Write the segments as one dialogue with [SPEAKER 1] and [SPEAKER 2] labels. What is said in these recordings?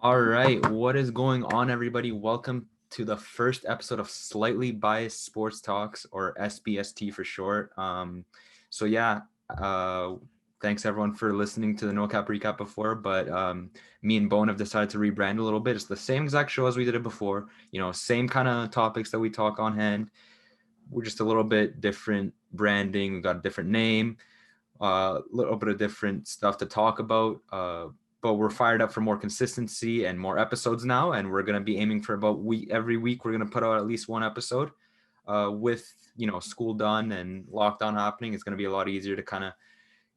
[SPEAKER 1] All right, what is going on, everybody? Welcome to the first episode of Slightly Biased Sports Talks, or SBST for short. So yeah, uh, thanks everyone for listening to the No Cap recap before, but me and Bowen have decided to rebrand a little bit. It's the same exact show as we did it before. Same kind of topics that we talk on hand. We're just a little bit different branding. We got a different name, a little bit of different stuff to talk about. But we're fired up for more consistency and more episodes now, and we're going to be aiming for about every week we're going to put out at least one episode. With school done and lockdown happening, it's going to be a lot easier to kind of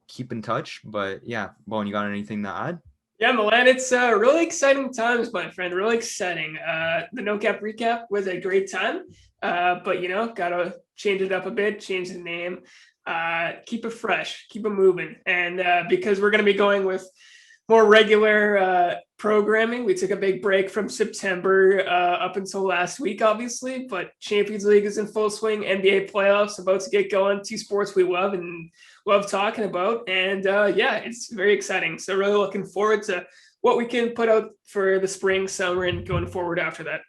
[SPEAKER 1] keep in touch. But yeah, Bowen, you got anything to add?
[SPEAKER 2] Yeah, Milan, it's really exciting times, my friend. Really exciting. The No Cap recap was a great time, but gotta change it up a bit, change the name, keep it fresh, keep it moving, and because we're gonna be going with more regular programming. We took a big break from September up until last week, obviously, but Champions League is in full swing. NBA playoffs about to get going. Two sports we love and love talking about. And it's very exciting. So really looking forward to what we can put out for the spring, summer, and going forward after that.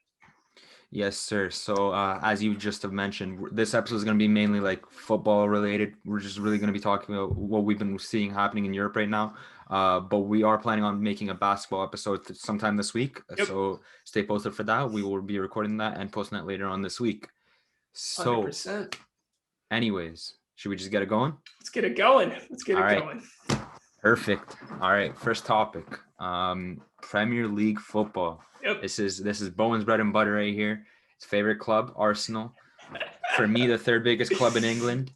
[SPEAKER 1] Yes, sir. So as you just have mentioned, this episode is going to be mainly like football related. We're just really going to be talking about what we've been seeing happening in Europe right now. But we are planning on making a basketball episode sometime this week.
[SPEAKER 2] Yep.
[SPEAKER 1] So stay posted for that. We will be recording that and posting that later on this week. So
[SPEAKER 2] 100%.
[SPEAKER 1] anyways, should we just get it going?
[SPEAKER 2] Let's get it going.
[SPEAKER 1] All right.
[SPEAKER 2] Going.
[SPEAKER 1] Perfect. All right. First topic. Premier League football.
[SPEAKER 2] Yep.
[SPEAKER 1] This is Bowen's bread and butter right here. His favorite club, Arsenal. For me, the third biggest club in England.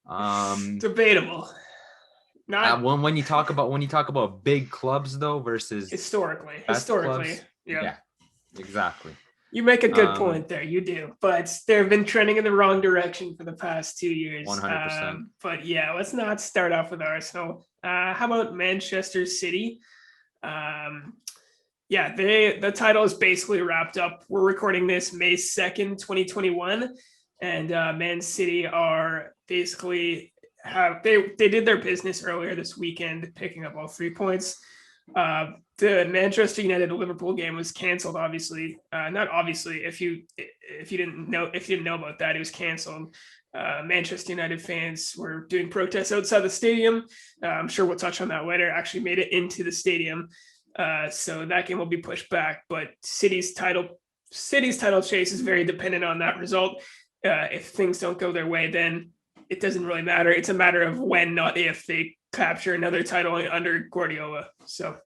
[SPEAKER 2] Debatable.
[SPEAKER 1] Not when you talk about big clubs though versus
[SPEAKER 2] historically,
[SPEAKER 1] clubs,
[SPEAKER 2] yeah,
[SPEAKER 1] exactly.
[SPEAKER 2] You make a good point there. You do, but they've been trending in the wrong direction for the past 2 years.
[SPEAKER 1] 100%.
[SPEAKER 2] But yeah, let's not start off with Arsenal. How about Manchester City? The title is basically wrapped up. We're recording this May 2nd, 2021, and Man City are basically they did their business earlier this weekend, picking up all 3 points. The Manchester United Liverpool game was canceled. Obviously, not obviously. If you didn't know about that, it was canceled. Manchester United fans were doing protests outside the stadium. I'm sure we'll touch on that later. Actually, made it into the stadium, so that game will be pushed back. But City's title chase is very dependent on that result. If things don't go their way, then it doesn't really matter. It's a matter of when, not if, they capture another title under Guardiola. So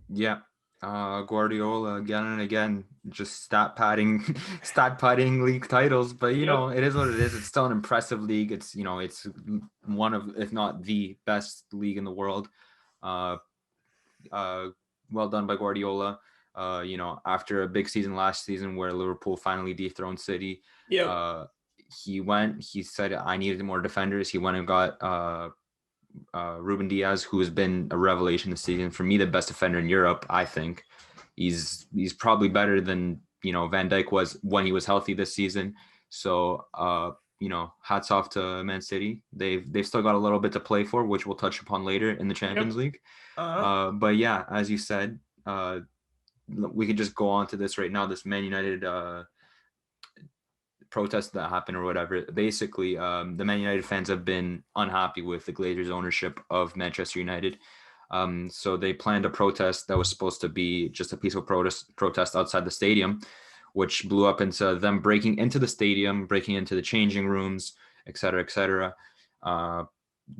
[SPEAKER 1] yeah, Guardiola again and again, just stat padding league titles. But it is what it is. It's still an impressive league. It's it's one of, if not the best league in the world. Well done by Guardiola. After a big season last season where Liverpool finally dethroned City, he said I needed more defenders. He went and got Ruben Diaz, who has been a revelation this season. For me, the best defender in Europe. I think he's probably better than Van Dijk was when he was healthy this season. So hats off to Man City. They've still got a little bit to play for, which we'll touch upon later in the Champions League. But yeah, as you said, we could just go on to this right now. This Man United protest that happened or whatever. Basically, the Man United fans have been unhappy with the Glazers' ownership of Manchester United. So they planned a protest that was supposed to be just a peaceful protest outside the stadium, which blew up into them breaking into the stadium, breaking into the changing rooms, et cetera, et cetera.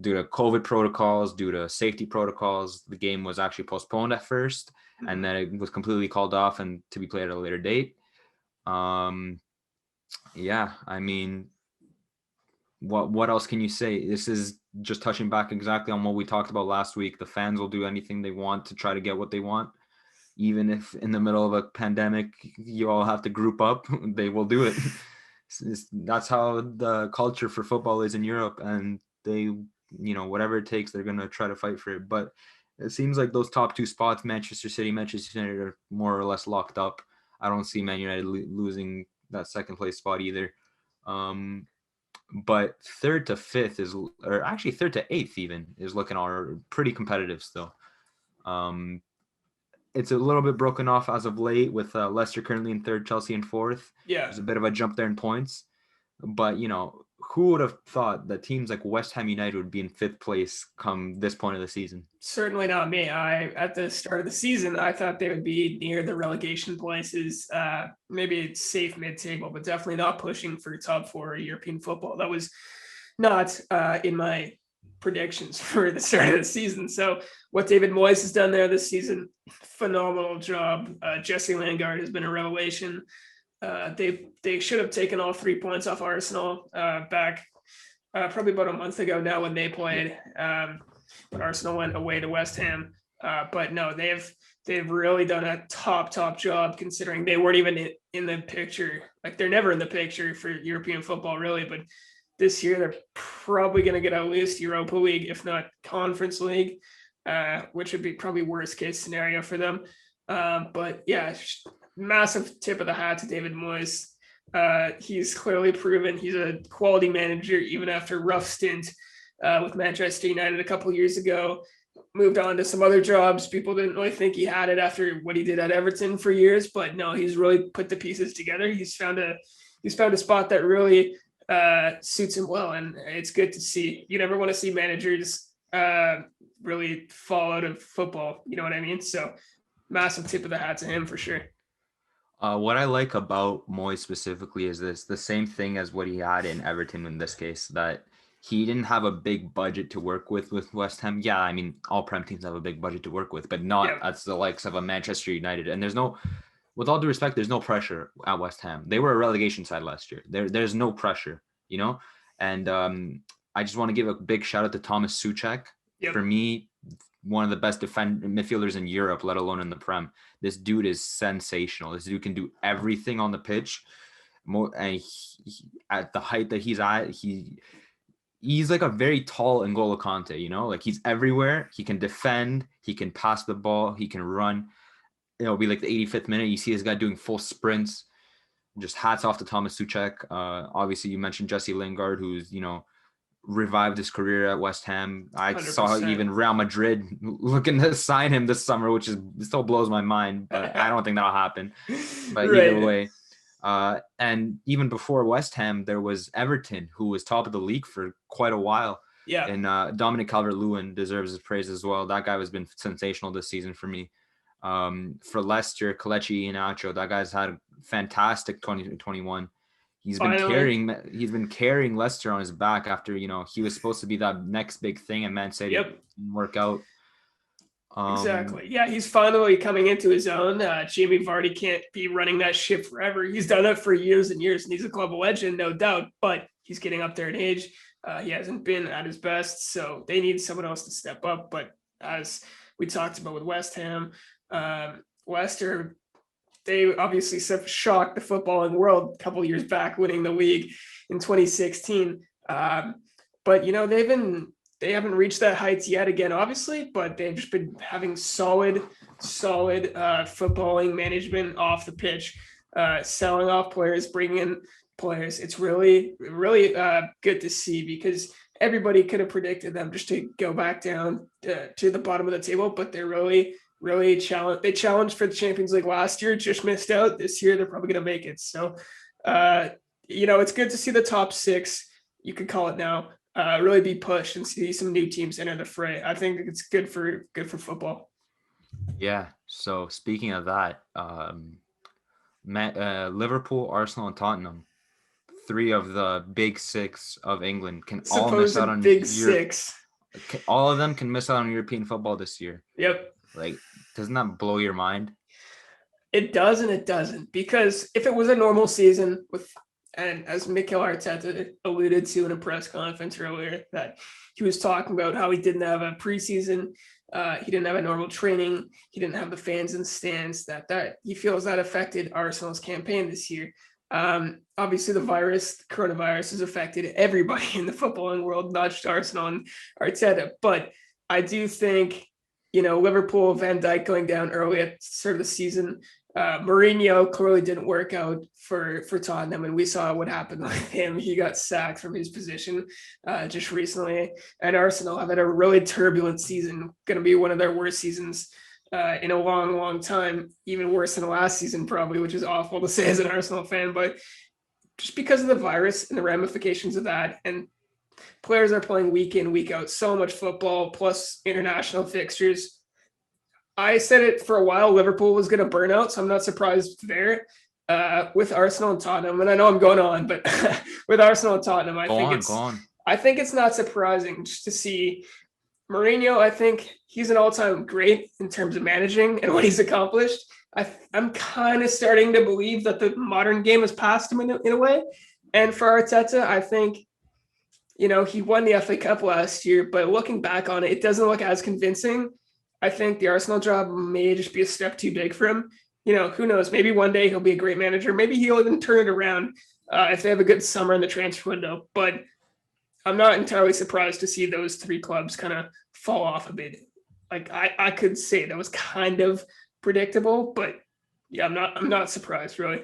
[SPEAKER 1] Due to COVID protocols, due to safety protocols, the game was actually postponed at first, and then it was completely called off and to be played at a later date. Yeah, I mean, what else can you say? This is just touching back exactly on what we talked about last week. The fans will do anything they want to try to get what they want. Even if in the middle of a pandemic, you all have to group up, they will do it. That's how the culture for football is in Europe. And they, whatever it takes, they're going to try to fight for it. But it seems like those top 2 spots, Manchester City, Manchester United, are more or less locked up. I don't see Man United losing that second place spot either. But third to 5th or actually third to 8th even is looking pretty competitive still. it's a little bit broken off as of late with Leicester currently in third, Chelsea in fourth.
[SPEAKER 2] Yeah,
[SPEAKER 1] There's a bit of a jump there in points. But, who would have thought that teams like West Ham United would be in fifth place come this point of the season?
[SPEAKER 2] certainly not me. At the start of the season, I thought they would be near the relegation places, maybe safe mid-table, but definitely not pushing for top four European football. That was not in my predictions for the start of the season. So what David Moyes has done there this season, phenomenal job. Jesse Lingard has been a revelation. They should have taken all 3 points off Arsenal back probably about a month ago now when they played. But Arsenal went away to West Ham. But no, they've really done a top job considering they weren't even in the picture. Like they're never in the picture for European football really, but this year they're probably going to get at least Europa League, if not Conference League, which would be probably worst case scenario for them. But yeah, massive tip of the hat to David Moyes. He's clearly proven he's a quality manager, even after a rough stint with Manchester United a couple of years ago. Moved on to some other jobs. People didn't really think he had it after what he did at Everton for years, but no, he's really put the pieces together. He's found a spot that really suits him well, and it's good to see. You never want to see managers really fall out of football. You know what I mean? So massive tip of the hat to him for sure.
[SPEAKER 1] What I like about Moyes specifically is the same thing as what he had in Everton in this case, that he didn't have a big budget to work with West Ham. Yeah, I mean, all Prem teams have a big budget to work with, but not as the likes of a Manchester United. And with all due respect, there's no pressure at West Ham. They were a relegation side last year. There's no pressure, And I just want to give a big shout out to Thomas Souček.
[SPEAKER 2] Yep.
[SPEAKER 1] For me, one of the best midfielders in Europe, let alone in the Prem. This dude is sensational. This dude can do everything on the pitch. And at the height that he's at, he's like a very tall N'Golo Kante, like he's everywhere. He can defend, he can pass the ball, he can run. It'll be like the 85th minute. You see this guy doing full sprints. Just hats off to Thomas Souček. Obviously, you mentioned Jesse Lingard, who's, revived his career at West Ham. I 100%. Saw even Real Madrid looking to sign him this summer, which still blows my mind, but I don't think that'll happen. But right. Either way. And even before West Ham, there was Everton, who was top of the league for quite a while.
[SPEAKER 2] Yeah.
[SPEAKER 1] And Dominic Calvert-Lewin deserves his praise as well. That guy has been sensational this season for me. For Leicester, Kelechi Iheanacho, that guy's had a fantastic 2021. He's been carrying Leicester on his back after, he was supposed to be that next big thing and Man City didn't work out.
[SPEAKER 2] Exactly. Yeah, he's finally coming into his own. Jamie Vardy can't be running that ship forever. He's done it for years and years, and he's a club legend, no doubt, but he's getting up there in age. He hasn't been at his best, so they need someone else to step up. But as we talked about with West Ham, Leicester, they obviously shocked the footballing world a couple of years back, winning the league in 2016. But they haven't reached that heights yet again, obviously, but they've just been having solid footballing management off the pitch, selling off players, bringing in players. It's really, really good to see, because everybody could have predicted them just to go back down to the bottom of the table, but they're really challenged. They challenged for the Champions League last year, just missed out. This year, they're probably going to make it. So, it's good to see the top six, you could call it now, really be pushed and see some new teams enter the fray. I think it's good for football.
[SPEAKER 1] Yeah. So speaking of that, Liverpool, Arsenal, and Tottenham, 3 of the big 6 of England can all miss out on
[SPEAKER 2] big 6.
[SPEAKER 1] All of them can miss out on European football this year.
[SPEAKER 2] Yep.
[SPEAKER 1] Like, doesn't that blow your mind?
[SPEAKER 2] It does and it doesn't, because if it was a normal season and as Mikel Arteta alluded to in a press conference earlier, that he was talking about how he didn't have a preseason, he didn't have a normal training, he didn't have the fans in the stands, that he feels that affected Arsenal's campaign this year. Obviously, the coronavirus has affected everybody in the footballing world, not just Arsenal and Arteta. But I do think, Liverpool, Van Dijk going down early at the start of the season. Mourinho clearly didn't work out for Tottenham, and we saw what happened with him. He got sacked from his position just recently. And Arsenal have had a really turbulent season, going to be one of their worst seasons in a long, long time, even worse than last season, probably, which is awful to say as an Arsenal fan. But just because of the virus and the ramifications of that, and players are playing week in, week out, so much football plus international fixtures. I said it for a while, Liverpool was going to burn out, so I'm not surprised there. With Arsenal and Tottenham, and I know I'm going on, but with Arsenal and Tottenham,
[SPEAKER 1] Go on.
[SPEAKER 2] I think it's not surprising just to see Mourinho. I think he's an all-time great in terms of managing and what he's accomplished. I'm kind of starting to believe that the modern game has passed him in a way. And for Arteta, I think, he won the FA Cup last year, but looking back on it, it doesn't look as convincing. I think the Arsenal job may just be a step too big for him. Who knows? Maybe one day he'll be a great manager. Maybe he'll even turn it around if they have a good summer in the transfer window. But I'm not entirely surprised to see those three clubs kind of fall off a bit. Like I could say that was kind of predictable, but yeah, I'm not surprised really.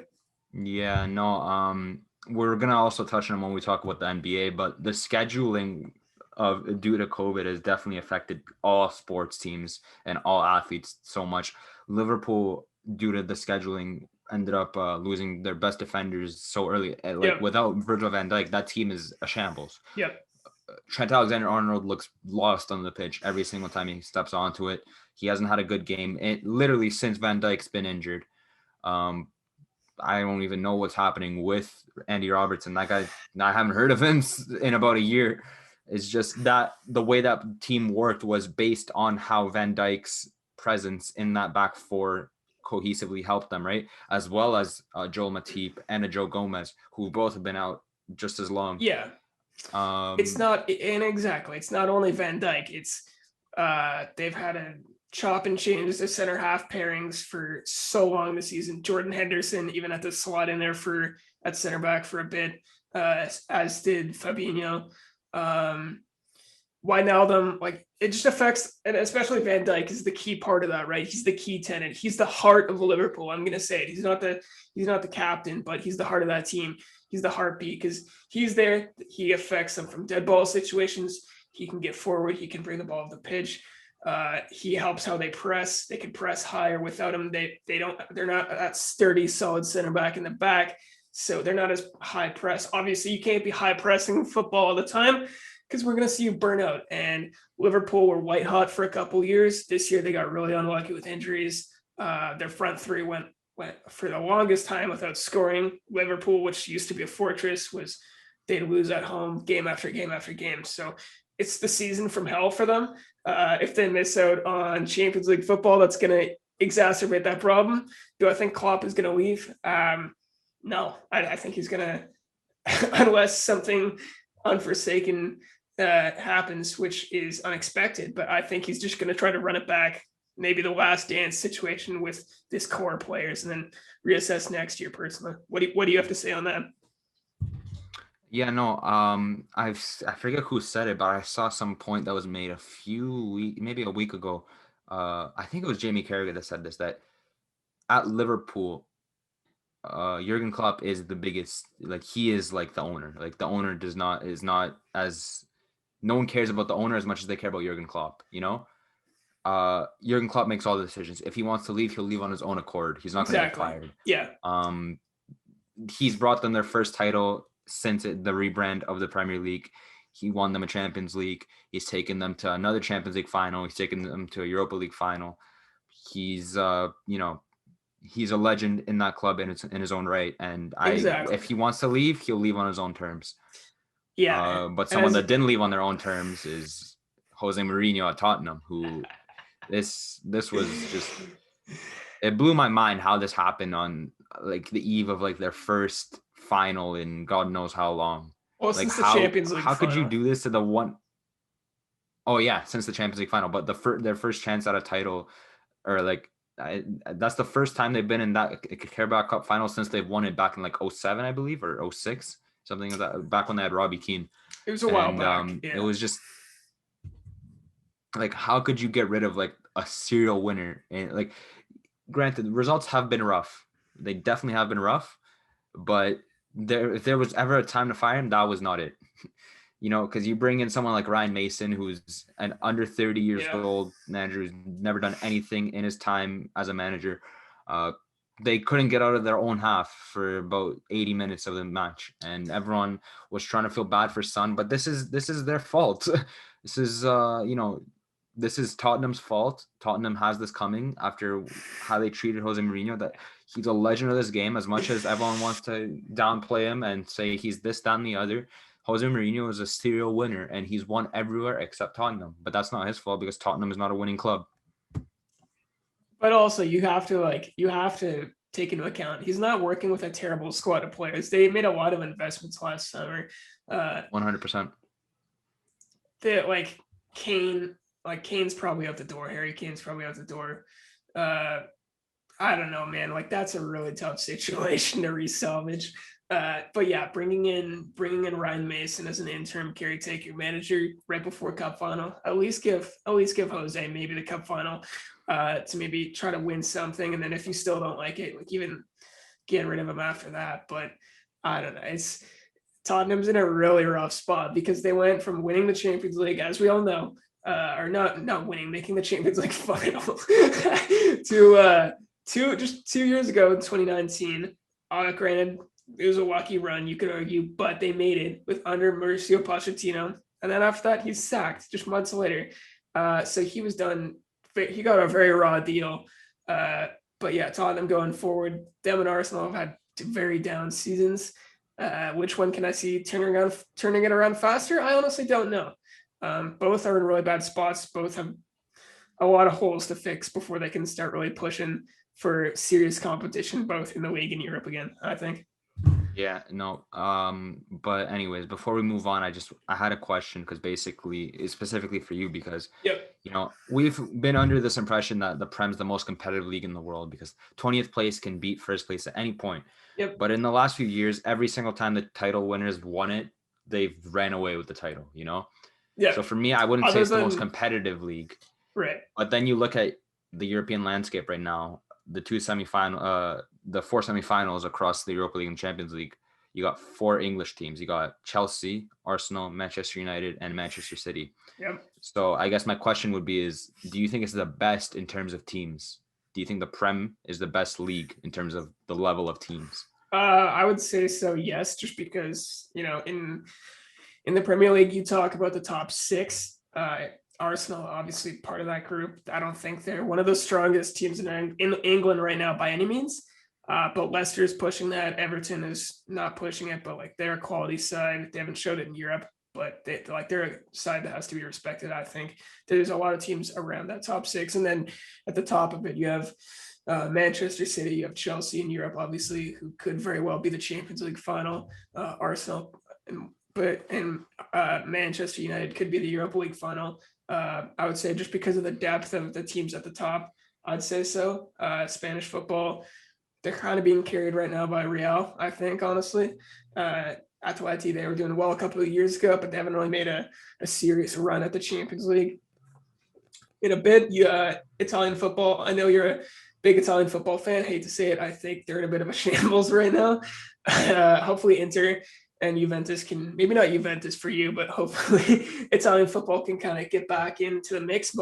[SPEAKER 1] Yeah, no. We're gonna also touch on when we talk about the NBA, but the scheduling of due to COVID has definitely affected all sports teams and all athletes so much. Liverpool, due to the scheduling, ended up losing their best defenders so early. Without Virgil van Dijk, that team is a shambles.
[SPEAKER 2] Yep.
[SPEAKER 1] Trent Alexander-Arnold looks lost on the pitch every single time he steps onto it. He hasn't had a good game. Literally since Van Dijk's been injured. I don't even know what's happening with Andy Robertson. That guy, I haven't heard of him in about a year. It's just that the way that team worked was based on how Van Dijk's presence in that back four cohesively helped them, right? As well as Joel Matip and Joe Gomez, who both have been out just as long.
[SPEAKER 2] Yeah. It's not, and exactly, it's not only Van Dijk. It's they've had a chop and change the center half pairings for so long this season. Jordan Henderson even had to slot in there at center back for a bit, as did Fabinho. Wijnaldum, like it just affects, and especially Van Dijk is the key part of that, right? He's the key tenant. He's the heart of Liverpool. I'm gonna say it. He's not the captain, but he's the heart of that team. He's the heartbeat because he's there. He affects them from dead ball situations. He can get forward. He can bring the ball off the pitch. He helps how they press. They can press higher. Without him, they're not that sturdy, solid center back in the back. So they're not as high press. Obviously, you can't be high pressing football all the time because we're going to see you burn out. And Liverpool were white hot for a couple years. This year, they got really unlucky with injuries. Their front three went for the longest time without scoring. Liverpool, which used to be a fortress, they'd lose at home game after game after game. So it's the season from hell for them. If they miss out on Champions League football, that's going to exacerbate that problem. Do I think Klopp is going to leave? No, I think he's going to, unless something unforsaken happens, which is unexpected, but I think he's just going to try to run it back, maybe the last dance situation with this core players, and then reassess next year personally. What do you have to say on that?
[SPEAKER 1] Yeah, no, I forget who said it, but I saw some point that was made maybe a week ago. I think it was Jamie Carragher that said this, that at Liverpool, Jurgen Klopp is the biggest, like he is like the owner. Like the owner is not as, no one cares about the owner as much as they care about Jurgen Klopp, Jurgen Klopp makes all the decisions. If he wants to leave, he'll leave on his own accord. He's not going to get fired.
[SPEAKER 2] Yeah.
[SPEAKER 1] He's brought them their first title since the rebrand of the Premier League. He won them a Champions League. He's taken them to another Champions League final. He's taken them to a Europa League final. He's he's a legend in that club in his own right. And if he wants to leave, he'll leave on his own terms.
[SPEAKER 2] Yeah.
[SPEAKER 1] But someone that didn't leave on their own terms is Jose Mourinho at Tottenham, who this was just, it blew my mind how this happened on like the eve of like their first final in God knows how long.
[SPEAKER 2] Well,
[SPEAKER 1] like
[SPEAKER 2] since the Champions League
[SPEAKER 1] how
[SPEAKER 2] final.
[SPEAKER 1] Could you do this to the one? Oh yeah, since the Champions League final, but their first chance at a title, or like that's the first time they've been in that Carabao Cup final since they've won it back in like 07, I believe, or 06, something like that. Back when they had Robbie Keane.
[SPEAKER 2] It was a while back. Yeah.
[SPEAKER 1] It was just like, how could you get rid of like a serial winner? And like, granted, the results have been rough. They definitely have been rough, but if there was ever a time to fire him, that was not it. because you bring in someone like Ryan Mason, who's an under 30 years
[SPEAKER 2] Yeah.
[SPEAKER 1] old manager who's never done anything in his time as a manager. They couldn't get out of their own half for about 80 minutes of the match, and everyone was trying to feel bad for Son, but this is their fault. This is this is Tottenham's fault. Tottenham has this coming after how they treated Jose Mourinho. That he's a legend of this game. As much as everyone wants to downplay him and say he's this, that, and the other, Jose Mourinho is a serial winner, and he's won everywhere except Tottenham. But that's not his fault because Tottenham is not a winning club.
[SPEAKER 2] But also, you have to take into account he's not working with a terrible squad of players. They made a lot of investments last summer.
[SPEAKER 1] 100%.
[SPEAKER 2] That Kane's probably out the door. Harry Kane's probably out the door. I don't know, man. Like, that's a really tough situation to resalvage. But yeah, bringing in Ryan Mason as an interim caretaker manager right before Cup final, at least give Jose maybe the Cup final to maybe try to win something, and then if you still don't like it, like even get rid of him after that. But I don't know. It's Tottenham's in a really rough spot because they went from winning the Champions League, as we all know, or not winning, making the Champions League final to 2 years ago in 2019. Granted, it was a lucky run, you could argue, but they made it with under Mauricio Pochettino. And then after that, he's sacked just months later. So he was done. He got a very raw deal. But yeah, Tottenham going forward, them and Arsenal have had very down seasons. Which one can I see turning it around faster? I honestly don't know. Both are in really bad spots. Both have a lot of holes to fix before they can start really pushing for serious competition, both in the league and Europe again, I think.
[SPEAKER 1] Yeah, no. But anyways, before we move on, I had a question because basically it's specifically for you because
[SPEAKER 2] Yep.
[SPEAKER 1] we've been under this impression that the Prem's the most competitive league in the world because 20th place can beat first place at any point.
[SPEAKER 2] Yep.
[SPEAKER 1] But in the last few years, every single time the title winners won it, they've ran away with the title,
[SPEAKER 2] Yeah.
[SPEAKER 1] So for me, I wouldn't say it's the most competitive league.
[SPEAKER 2] Right.
[SPEAKER 1] But then you look at the European landscape right now, the four semifinals across the Europa League and Champions League. You got 4 English teams. You got Chelsea, Arsenal, Manchester United, and Manchester City.
[SPEAKER 2] Yep.
[SPEAKER 1] So I guess my question would be do you think it's the best in terms of teams? Do you think the Prem is the best league in terms of the level of teams?
[SPEAKER 2] I would say so, yes, just because, in the Premier League, you talk about the top 6. Arsenal, obviously part of that group. I don't think they're one of the strongest teams in England right now by any means. But Leicester is pushing that. Everton is not pushing it, but they're a quality side. They haven't showed it in Europe, but they're a side that has to be respected. I think there's a lot of teams around that top 6, and then at the top of it, you have Manchester City, you have Chelsea in Europe, obviously, who could very well be the Champions League final. Arsenal, and Manchester United could be the Europa League final. I would say just because of the depth of the teams at the top, I'd say so. Spanish football, they're kind of being carried right now by Real, I think, honestly. Atleti, they were doing well a couple of years ago, but they haven't really made a serious run at the Champions League. In a bit, Italian football, I know you're a big Italian football fan. I hate to say it. I think they're in a bit of a shambles right now. Hopefully Inter and Juventus can, maybe not Juventus for you, but hopefully Italian football can kind of get back into the mix.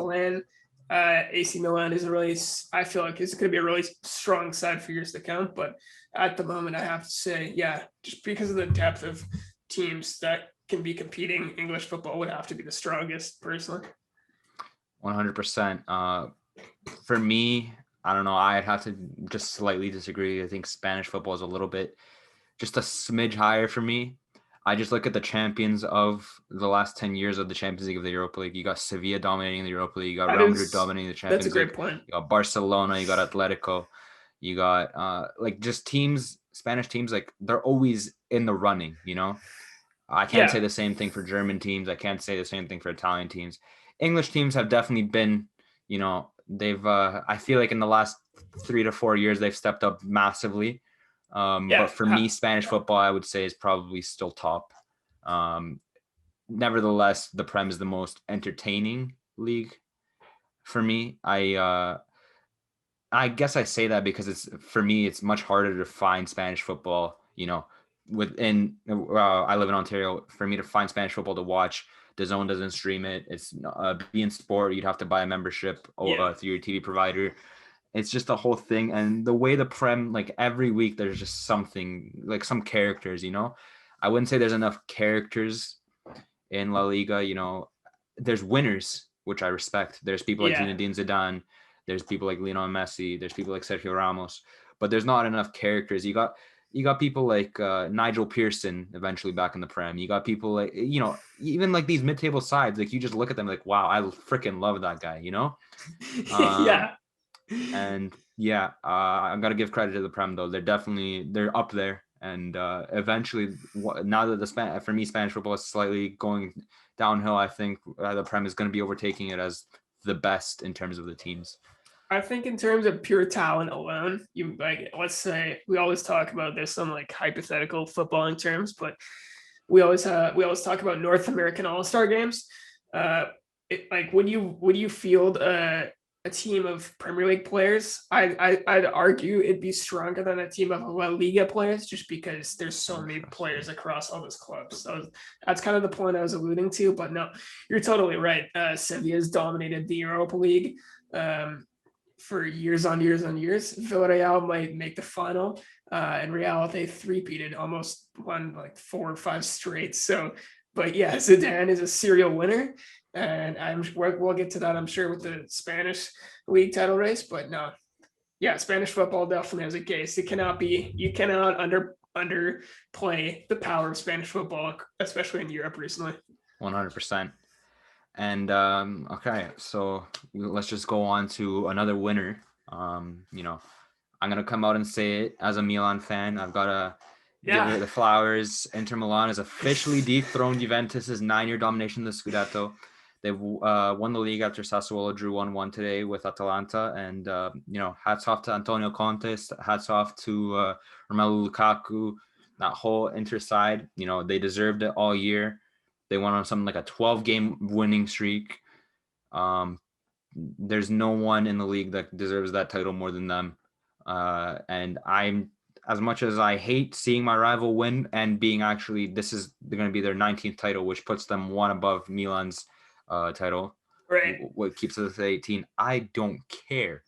[SPEAKER 2] AC Milan I feel like it's going to be a really strong side for years to come. But at the moment, I have to say, yeah, just because of the depth of teams that can be competing, English football would have to be the strongest, personally.
[SPEAKER 1] 100%. For me, I don't know. I'd have to just slightly disagree. I think Spanish football is a little bit, just a smidge higher for me. I just look at the champions of the last 10 years of the Champions League of the Europa League. You got Sevilla dominating the Europa League. You got Real Madrid dominating the Champions League.
[SPEAKER 2] That's a great point.
[SPEAKER 1] You got Barcelona. You got Atletico. You got just teams, Spanish teams, they're always in the running, I can't say the same thing for German teams. I can't say the same thing for Italian teams. English teams have definitely been, they've, I feel like in the last 3 to 4 years, they've stepped up massively. But for me, Spanish football, I would say, is probably still top. Nevertheless, the Prem is the most entertaining league for me. I guess I say that because for me, it's much harder to find Spanish football, I live in Ontario. For me to find Spanish football to watch, DAZN doesn't stream it. It's being sport. You'd have to buy a membership through your TV provider. It's just the whole thing, and the way the Prem, like every week, there's just something, like some characters. I wouldn't say there's enough characters in La Liga. There's winners, which I respect. There's people like Zinedine Zidane. There's people like Lionel Messi. There's people like Sergio Ramos. But there's not enough characters. You got people like Nigel Pearson eventually back in the Prem. You got people like, even like these mid-table sides, like you just look at them like, wow, I freaking love that guy, And I'm got to give credit to the Prem though. They're up there. And eventually, now that for me, Spanish football is slightly going downhill, I think the Prem is going to be overtaking it as the best in terms of the teams.
[SPEAKER 2] I think in terms of pure talent alone, let's say we always talk about this on like hypothetical footballing terms, but we always talk about North American All-Star games. When you field a team of Premier League players, I'd argue it'd be stronger than a team of La Liga players, just because there's so many players across all those clubs. So that's kind of the point I was alluding to. But no, you're totally right. Sevilla's dominated the Europa League for years on years on years. Villarreal might make the final. And Real, they three-peated, almost won like 4 or 5 straight. So, but yeah, Zidane is a serial winner. And we'll get to that, I'm sure, with the Spanish league title race. But no, yeah, Spanish football definitely has a case. You cannot underplay the power of Spanish football, especially in Europe recently.
[SPEAKER 1] 100%. And okay, so let's just go on to another winner. I'm gonna come out and say it as a Milan fan. I've got to give it the flowers. Inter Milan has officially dethroned Juventus's 9-year domination of the Scudetto. They've won the league after Sassuolo drew 1-1 today with Atalanta. And, hats off to Antonio Conte. Hats off to Romelu Lukaku, that whole Inter side. They deserved it all year. They went on something like a 12-game winning streak. There's no one in the league that deserves that title more than them. And I'm, as much as I hate seeing my rival win and being this is going to be their 19th title, which puts them one above Milan's title,
[SPEAKER 2] right?
[SPEAKER 1] What keeps us at 18? I don't care.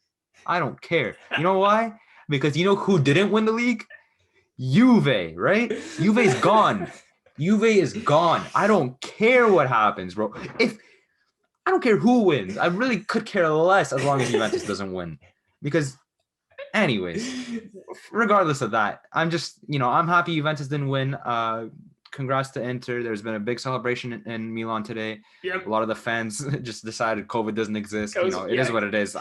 [SPEAKER 1] You know why? Because you know who didn't win the league? Juve, right? Juve's gone. Juve is gone. I don't care what happens, bro. I don't care who wins. I really could care less as long as Juventus doesn't win. Because anyways, regardless of that, I'm just, I'm happy Juventus didn't win. Congrats to Inter. There's been a big celebration in Milan today.
[SPEAKER 2] Yep.
[SPEAKER 1] A lot of the fans just decided COVID doesn't exist. It is what it is.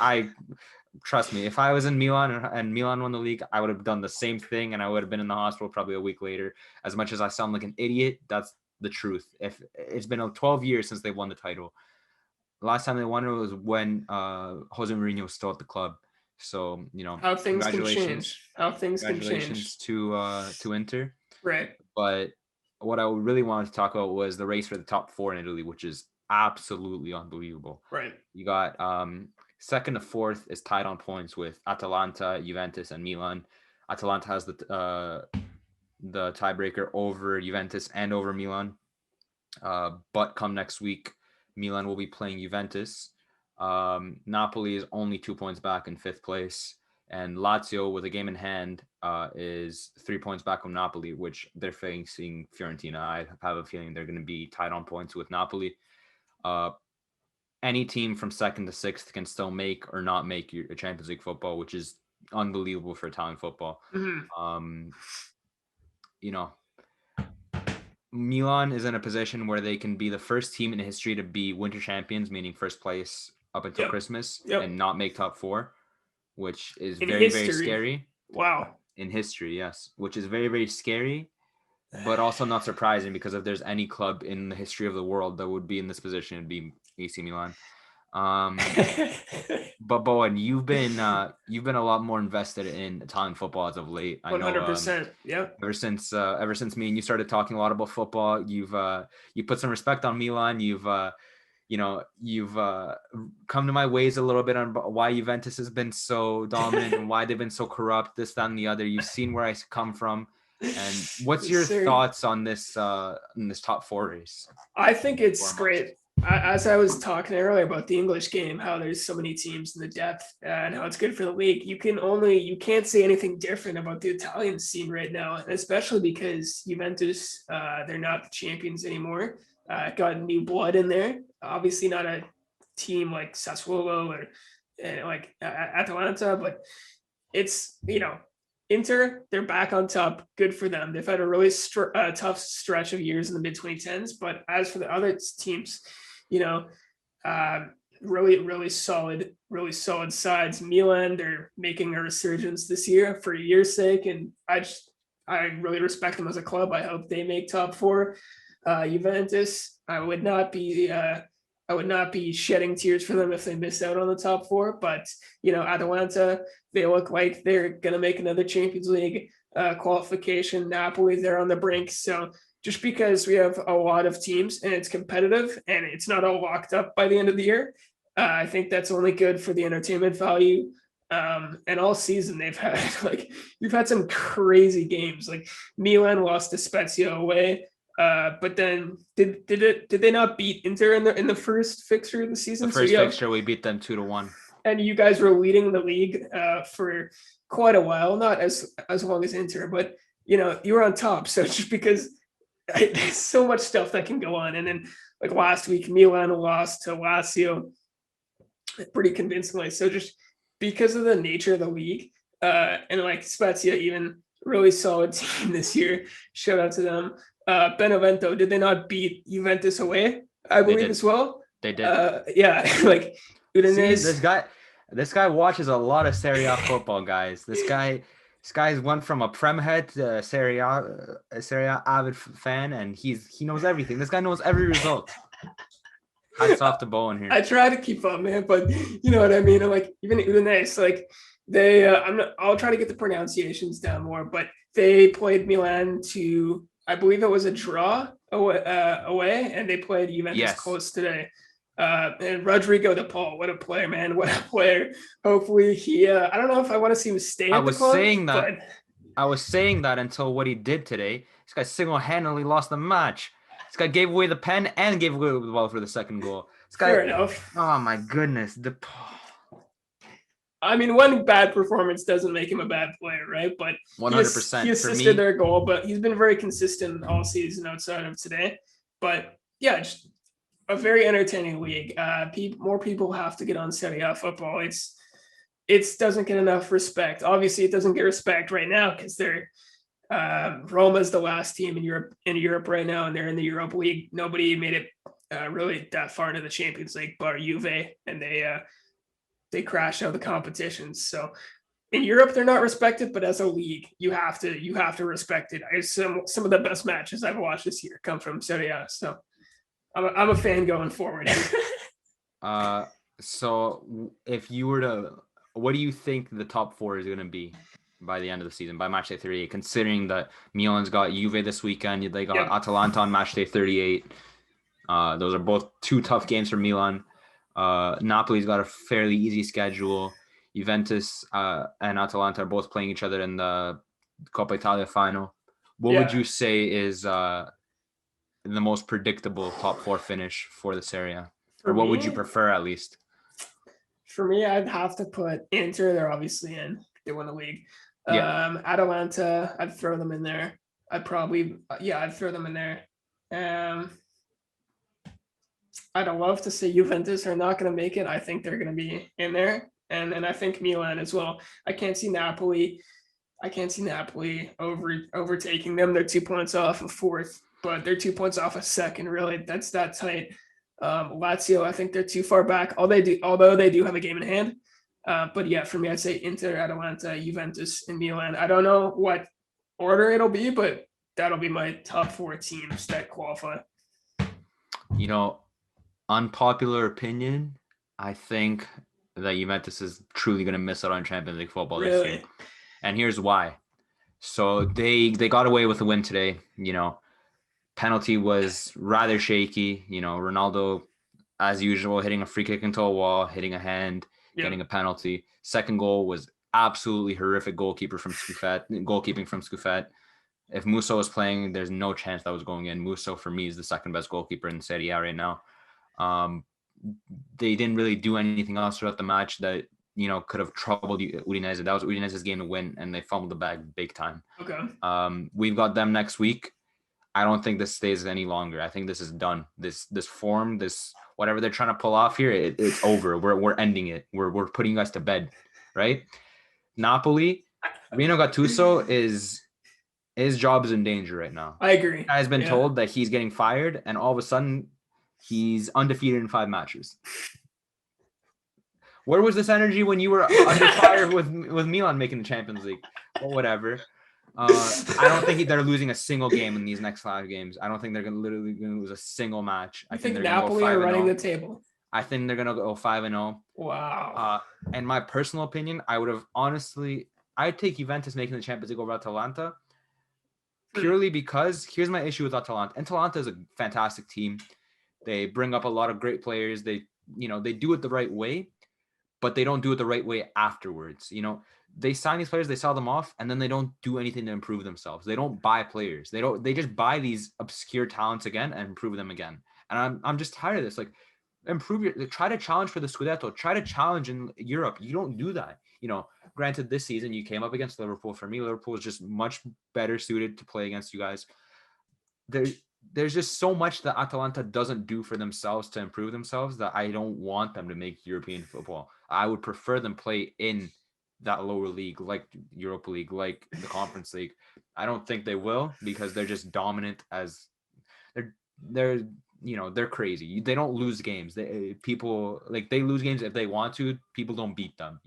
[SPEAKER 1] Trust me, if I was in Milan and Milan won the league, I would have done the same thing, and I would have been in the hospital probably a week later. As much as I sound like an idiot, that's the truth. If it's been 12 years since they won the title. The last time they won it was when Jose Mourinho was still at the club. So,
[SPEAKER 2] how things can change.
[SPEAKER 1] Congratulations to Inter.
[SPEAKER 2] Right.
[SPEAKER 1] But what I really wanted to talk about was the race for the top 4 in Italy, which is absolutely unbelievable.
[SPEAKER 2] Right.
[SPEAKER 1] You got second to fourth is tied on points with Atalanta, Juventus, and Milan. Atalanta has the tiebreaker over Juventus and over Milan. But come next week, Milan will be playing Juventus. Napoli is only 2 points back in 5th place. And Lazio, with a game in hand, is 3 points back from Napoli, which they're facing Fiorentina. I have a feeling they're going to be tied on points with Napoli. Any team from 2nd to 6th can still make or not make your Champions League football, which is unbelievable for Italian football.
[SPEAKER 2] Mm-hmm.
[SPEAKER 1] Milan is in a position where they can be the first team in history to be winter champions, meaning first place up until Christmas, and not make top 4, which is very scary.
[SPEAKER 2] Wow.
[SPEAKER 1] In history, yes, which is very, very scary, but also not surprising, because if there's any club in the history of the world that would be in this position, it'd be AC Milan. But Bowen, you've been a lot more invested in Italian football as of late. I
[SPEAKER 2] 100%. Yeah.
[SPEAKER 1] Ever since me and you started talking a lot about football, you put some respect on Milan. You've come to my ways a little bit on why Juventus has been so dominant and why they've been so corrupt, this, that, and the other. You've seen where I come from. And what's
[SPEAKER 2] Yes,
[SPEAKER 1] your
[SPEAKER 2] sir.
[SPEAKER 1] thoughts on this top four race?
[SPEAKER 2] I think it's
[SPEAKER 1] Foremost.
[SPEAKER 2] great. As I was talking earlier about the English game, how there's so many teams in the depth and how it's good for the league. You can't say anything different about the Italian scene right now, especially because Juventus, they're not the champions anymore. Got new blood in there. Obviously, not a team like Sassuolo or like Atalanta, but it's Inter, they're back on top. Good for them. They've had a really tough stretch of years in the mid 2010s. But as for the other teams, you know, really solid sides. Milan, they're making a resurgence this year for a year's sake, and I really respect them as a club. I hope they make top four. Juventus, I would not be shedding tears for them if they missed out on the top four. But Atalanta, they look like they're gonna make another Champions League qualification. Napoli, they're on the brink. So just because we have a lot of teams and it's competitive and it's not all locked up by the end of the year, I think that's only good for the entertainment value. And all season they've had you've had some crazy games. Like Milan lost to Spezia away. But then did they not beat Inter in the first fixture of the season?
[SPEAKER 1] The first fixture we beat them 2-1.
[SPEAKER 2] And you guys were leading the league for quite a while, not as long as Inter, but you were on top. So just because there's so much stuff that can go on, and then like last week, Milan lost to Lazio pretty convincingly. So just because of the nature of the league, and like Spezia, even really solid team this year. Shout out to them. Benevento, did they not beat Juventus away? I believe as well.
[SPEAKER 1] They did.
[SPEAKER 2] Yeah, like Udinese.
[SPEAKER 1] See, this guy watches a lot of Serie A football, guys. This guy's went from a Prem head to a Serie A avid fan, and he knows everything. This guy knows every result. Hats off to Bowen here.
[SPEAKER 2] I try to keep up, man, but you know what I mean. I'm like even Udinese, like they. I'll try to get the pronunciations down more, but they played Milan to, I believe it was a draw away, and they played Juventus close today. And Rodrigo De Paul, what a player, man! What a player. Hopefully he. I don't know if I want to see him stay at the club.
[SPEAKER 1] I was saying that until what he did today. This guy single-handedly lost the match. This guy gave away the pen and gave away the ball for the second goal. This guy,
[SPEAKER 2] fair enough.
[SPEAKER 1] Oh my goodness, De Paul.
[SPEAKER 2] I mean, one bad performance doesn't make him a bad player, right? But
[SPEAKER 1] 100%.
[SPEAKER 2] He assisted their goal, but he's been very consistent all season outside of today. But yeah, just a very entertaining league. More people have to get on Serie A football. It doesn't get enough respect. Obviously, it doesn't get respect right now because they're Roma's the last team in Europe right now, and they're in the Europa League. Nobody made it really that far into the Champions League, bar Juve, and they crashed out of the competitions. So in Europe, they're not respected, but as a league, you have to respect it. Some of the best matches I've watched this year come from Serie A. So I'm a fan going forward.
[SPEAKER 1] So if you were to, what do you think the top four is going to be by the end of the season, by match day 38, considering that Milan's got Juve this weekend, they got Atalanta on match day 38. Those are both two tough games for Milan. Napoli's got a fairly easy schedule. Juventus and Atalanta are both playing each other in the Coppa Italia final. What would you say is the most predictable top four finish for the Serie A? Or what would you prefer, at least?
[SPEAKER 2] For me, I'd have to put Inter. They're obviously in. They won the league. Atalanta, I'd throw them in there. I'd throw them in there. I'd love to say Juventus are not going to make it. I think they're going to be in there. And I think Milan as well. I can't see Napoli overtaking them. They're 2 points off of fourth, but they're 2 points off of second. Really, that's that tight. Lazio, I think they're too far back. Although they do have a game in hand. But yeah, for me, I'd say Inter, Atalanta, Juventus, and Milan. I don't know what order it'll be, but that'll be my top four teams that qualify.
[SPEAKER 1] Unpopular opinion, I think that Juventus is truly going to miss out on Champions League football this year. And here's why. So they got away with a win today. Penalty was rather shaky. Ronaldo, as usual, hitting a free kick into a wall, hitting a hand, getting a penalty. Second goal was absolutely horrific goalkeeping from Scoufet. If Musso was playing, there's no chance that was going in. Musso for me is the second best goalkeeper in Serie A right now. They didn't really do anything else throughout the match that could have troubled Udinese. That was Udinese's game to win, and they fumbled the bag big time.
[SPEAKER 2] Okay.
[SPEAKER 1] We've got them next week. I don't think this stays any longer. I think this is done. This form, this whatever they're trying to pull off here, it's over. We're ending it. We're putting you guys to bed, right? Napoli, Rino Gattuso his job is in danger right now.
[SPEAKER 2] I agree.
[SPEAKER 1] He has been told that he's getting fired, and all of a sudden, he's undefeated in 5 matches. Where was this energy when you were under fire with Milan making the Champions League or whatever? I don't think they're losing a single game in these next 5 games. I don't think they're literally going to lose a single match.
[SPEAKER 2] I think Napoli are running the table.
[SPEAKER 1] I think they're going to go 5-0.
[SPEAKER 2] Wow.
[SPEAKER 1] And my personal opinion, I'd take Juventus making the Champions League over Atalanta. Purely because here's my issue with Atalanta. Atalanta is a fantastic team. They bring up a lot of great players. They do it the right way, but they don't do it the right way afterwards. They sign these players, they sell them off, and then they don't do anything to improve themselves. They don't buy players. They just buy these obscure talents again and improve them again. And I'm just tired of this. Like, try to challenge for the Scudetto. Try to challenge in Europe. You don't do that. Granted, this season you came up against Liverpool. For me, Liverpool is just much better suited to play against you guys. There's just so much that Atalanta doesn't do for themselves to improve themselves that I don't want them to make European football. I would prefer them play in that lower league, like Europa League, like the Conference League. I don't think they will because they're just dominant as they're crazy. They don't lose games. They lose games if they want to. People don't beat them,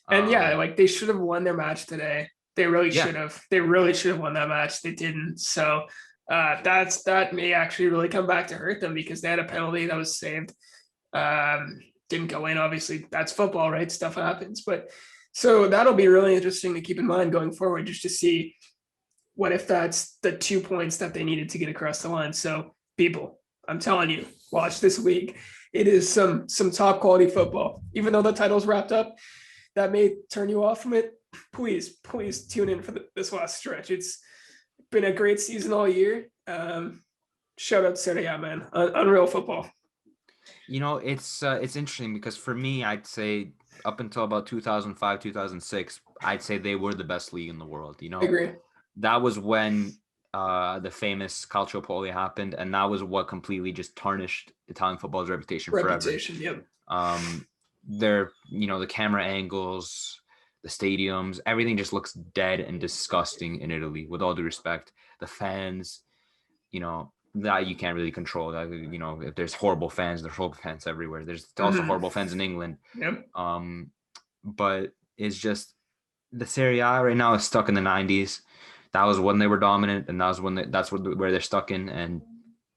[SPEAKER 2] And they should have won their match today. They really should have. They really should have won that match. They didn't. So that may actually really come back to hurt them because they had a penalty that was saved. Didn't go in. Obviously, that's football, right? Stuff happens. But so that'll be really interesting to keep in mind going forward, just to see what if that's the 2 points that they needed to get across the line. So people, I'm telling you, watch this week. It is some top quality football. Even though the title's wrapped up, that may turn you off from it. Please tune in for this last stretch. It's been a great season all year. Shout out to Serie A, man. Unreal football.
[SPEAKER 1] It's interesting because for me, I'd say up until about 2005, 2006, I'd say they were the best league in the world.
[SPEAKER 2] I agree. That
[SPEAKER 1] was when the famous Calciopoli happened, and that was what completely just tarnished Italian football's reputation forever.
[SPEAKER 2] Yep.
[SPEAKER 1] The camera angles, the stadiums, everything just looks dead and disgusting in Italy, with all due respect. The fans, that you can't really control. If there's horrible fans, there's horrible fans everywhere. There's also horrible fans in England.
[SPEAKER 2] Yep.
[SPEAKER 1] But it's just the Serie A right now is stuck in the 90s. That was when they were dominant, and that's where they're stuck in. And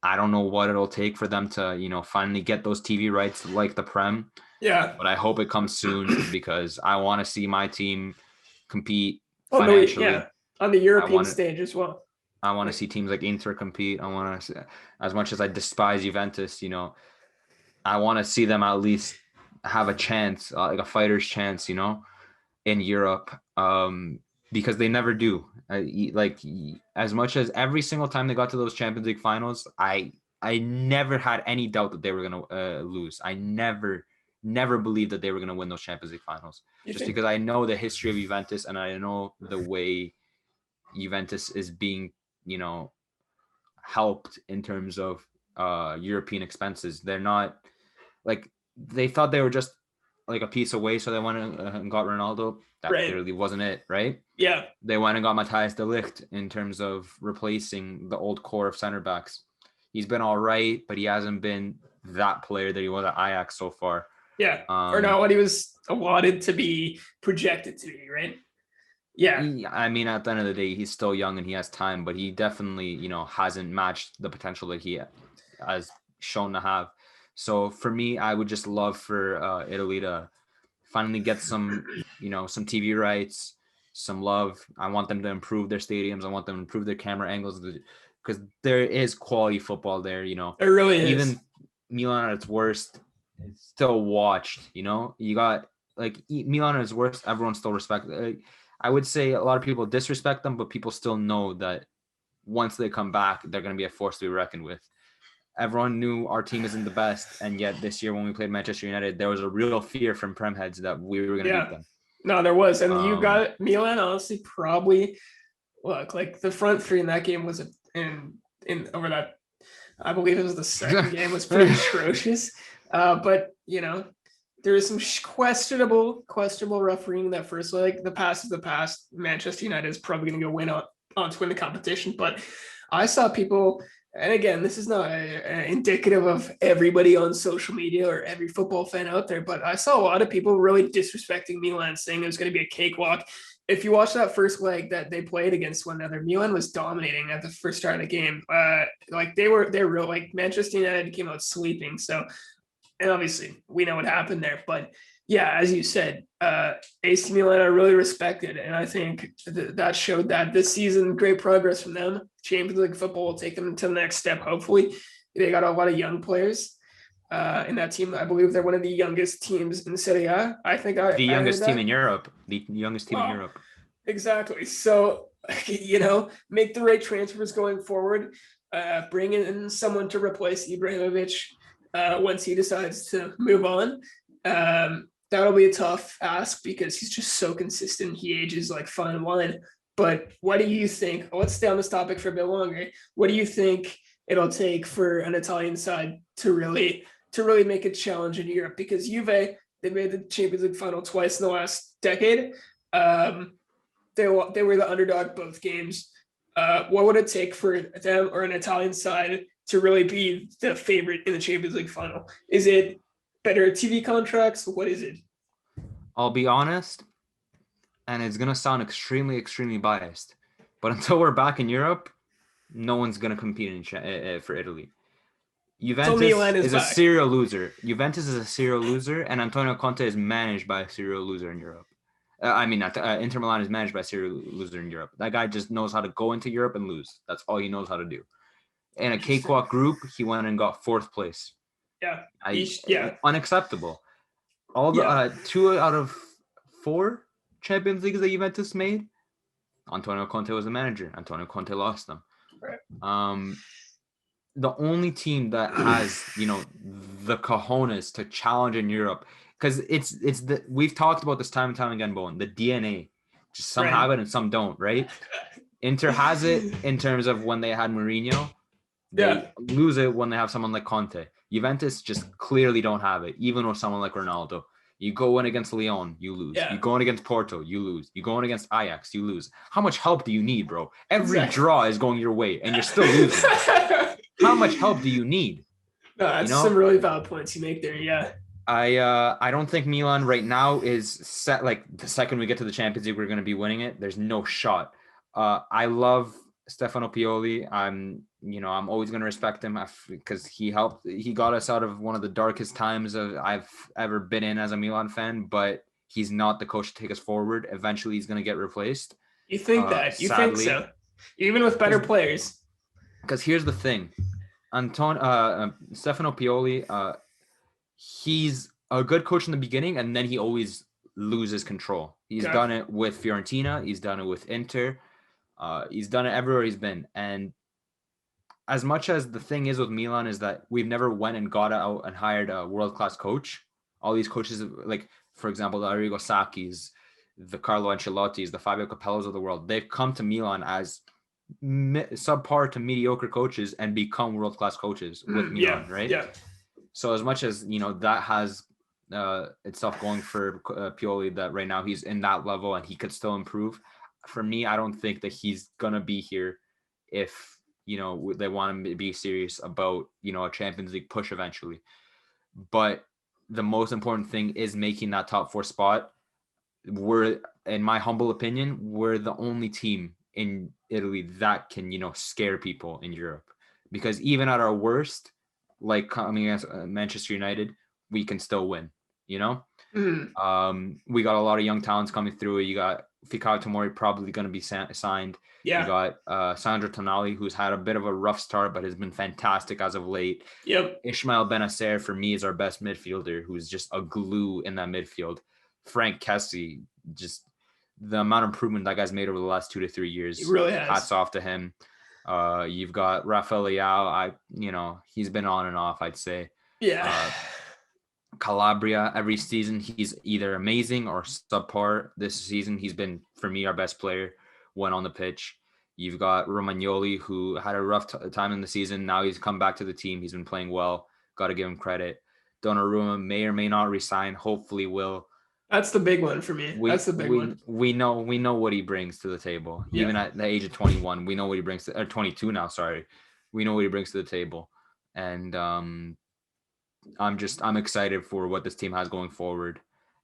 [SPEAKER 1] I don't know what it'll take for them to, finally get those TV rights like the Prem.
[SPEAKER 2] Yeah.
[SPEAKER 1] But I hope it comes soon because I want to see my team compete financially.
[SPEAKER 2] On the European stage as well.
[SPEAKER 1] I want to see teams like Inter compete. I want to, as much as I despise Juventus, I want to see them at least have a chance, like a fighter's chance, in Europe, because they never do. As much as every single time they got to those Champions League finals, I never had any doubt that they were going to lose. I never believed that they were going to win those Champions League finals, because I know the history of Juventus and I know the way Juventus is being, helped in terms of European expenses. They're not they thought they were just like a piece away, so they went and got Ronaldo. That clearly wasn't it, right?
[SPEAKER 2] Yeah.
[SPEAKER 1] They went and got Matthias de Ligt in terms of replacing the old core of center backs. He's been all right, but he hasn't been that player that he was at Ajax so far.
[SPEAKER 2] Yeah. Or not what he was allotted to be, projected to be, right? Yeah.
[SPEAKER 1] At the end of the day, he's still young and he has time, but he definitely, hasn't matched the potential that he has shown to have. So for me, I would just love for Italy to finally get some, some TV rights, some love. I want them to improve their stadiums. I want them to improve their camera angles because there is quality football there,
[SPEAKER 2] It really is.
[SPEAKER 1] Even Milan at its worst, it's still watched, You got Milan at its worst, everyone still respects. I would say a lot of people disrespect them, but people still know that once they come back, they're going to be a force to be reckoned with. Everyone knew our team isn't the best, and yet this year when we played Manchester United, there was a real fear from Prem heads that we were going to beat them.
[SPEAKER 2] No, there was, and you got Milan. Honestly, probably like the front three in that game was in over that. I believe it was the second game was pretty atrocious, but there was some questionable refereeing in that first leg. The past is the past. Manchester United is probably going to go on to win the competition, but I saw people. And again, this is not indicative of everybody on social media or every football fan out there, but I saw a lot of people really disrespecting Milan, saying it was going to be a cakewalk. If you watch that first leg that they played against one another, Milan was dominating at the first start of the game. They're real. Like Manchester United came out sleeping. So, and obviously we know what happened there, but yeah, as you said, AC Milan are really respected, and I think that showed that this season, great progress from them. Champions League football will take them to the next step. Hopefully, they got a lot of young players in that team. I believe they're one of the youngest teams in Serie A. I think
[SPEAKER 1] the youngest team in Europe. The youngest team in Europe.
[SPEAKER 2] Exactly. So make the right transfers going forward. Bring in someone to replace Ibrahimovic once he decides to move on. That'll be a tough ask because he's just so consistent. He ages like fine wine. But what do you think? Let's stay on this topic for a bit longer. What do you think it'll take for an Italian side to really make a challenge in Europe? Because Juve, they made the Champions League final twice in the last decade. They were the underdog both games. What would it take for them or an Italian side to really be the favorite in the Champions League final? Is it better TV contracts? What is it?
[SPEAKER 1] I'll be honest, and it's going to sound extremely, extremely biased, but until we're back in Europe, no one's going to compete for Italy. Juventus is a serial loser. Juventus is a serial loser, and Antonio Conte is managed by a serial loser in Europe. Inter Milan is managed by a serial loser in Europe. That guy just knows how to go into Europe and lose. That's all he knows how to do. In a cakewalk group, he went and got 4th place. Unacceptable. All the 2 out of 4 Champions Leagues that Juventus made, Antonio Conte was the manager. Antonio Conte lost them. Right. The only team that has the cojones to challenge in Europe, because we've talked about this time and time again, Bowen. The DNA, just some have it and some don't, right? Inter has it in terms of when they had Mourinho. They lose it when they have someone like Conte. Juventus just clearly don't have it, even with someone like Ronaldo. You go in against Lyon, you lose. You go in against Porto, you lose. You go in against Ajax, you lose. How much help do you need, bro? Every draw is going your way, and you're still losing. How much help do you need?
[SPEAKER 2] No, that's some really valid points you make there, yeah.
[SPEAKER 1] I don't think Milan right now is set. Like the second we get to the Champions League, we're going to be winning it. There's no shot. I love Stefano Pioli. I'm always going to respect him because he got us out of one of the darkest times I've ever been in as a Milan fan, but he's not the coach to take us forward. Eventually he's going to get replaced.
[SPEAKER 2] You think that? You sadly. Think so? Even with better players?
[SPEAKER 1] Because here's the thing. Stefano Pioli, he's a good coach in the beginning, and then he always loses control. He's done it with Fiorentina. He's done it with Inter. He's done it everywhere he's been. And as much as the thing is with Milan is that we've never went and got out and hired a world-class coach. All these coaches, like, for example, the Arrigo Sacchis, the Carlo Ancelottis, the Fabio Capellos of the world, they've come to Milan as subpar to mediocre coaches and become world-class coaches with Milan, right? Yeah. So as much as, that has itself going for Pioli, that right now he's in that level and he could still improve. For me, I don't think that he's going to be here if, they want him to be serious about, a Champions League push eventually. But the most important thing is making that top 4 spot. In my humble opinion, we're the only team in Italy that can, scare people in Europe. Because even at our worst, like coming against Manchester United, we can still win, Mm-hmm. We got a lot of young talents coming through. You got Fikayo Tomori probably going to be signed. Yeah. You got Sandro Tonali, who's had a bit of a rough start, but has been fantastic as of late. Yep. Ismail Benacer, for me, is our best midfielder, who's just a glue in that midfield. Frank Kessie, just the amount of improvement that guy's made over the last 2 to 3 years.
[SPEAKER 2] He really has.
[SPEAKER 1] Hats off to him. You've got Rafael Leao. He's been on and off, I'd say.
[SPEAKER 2] Yeah.
[SPEAKER 1] Calabria, every season he's either amazing or subpar. This season he's been, for me, our best player when on the pitch. You've got Romagnoli, who had a rough time in the season. Now he's come back to the team. He's been playing well. Got to give him credit. Donnarumma may or may not resign. Hopefully will.
[SPEAKER 2] That's the big one for me. That's the big one.
[SPEAKER 1] We know what he brings to the table. Yeah. Even at the age of 21, we know what he brings to, or 22 now, sorry. We know what he brings to the table. And I'm excited for what this team has going forward.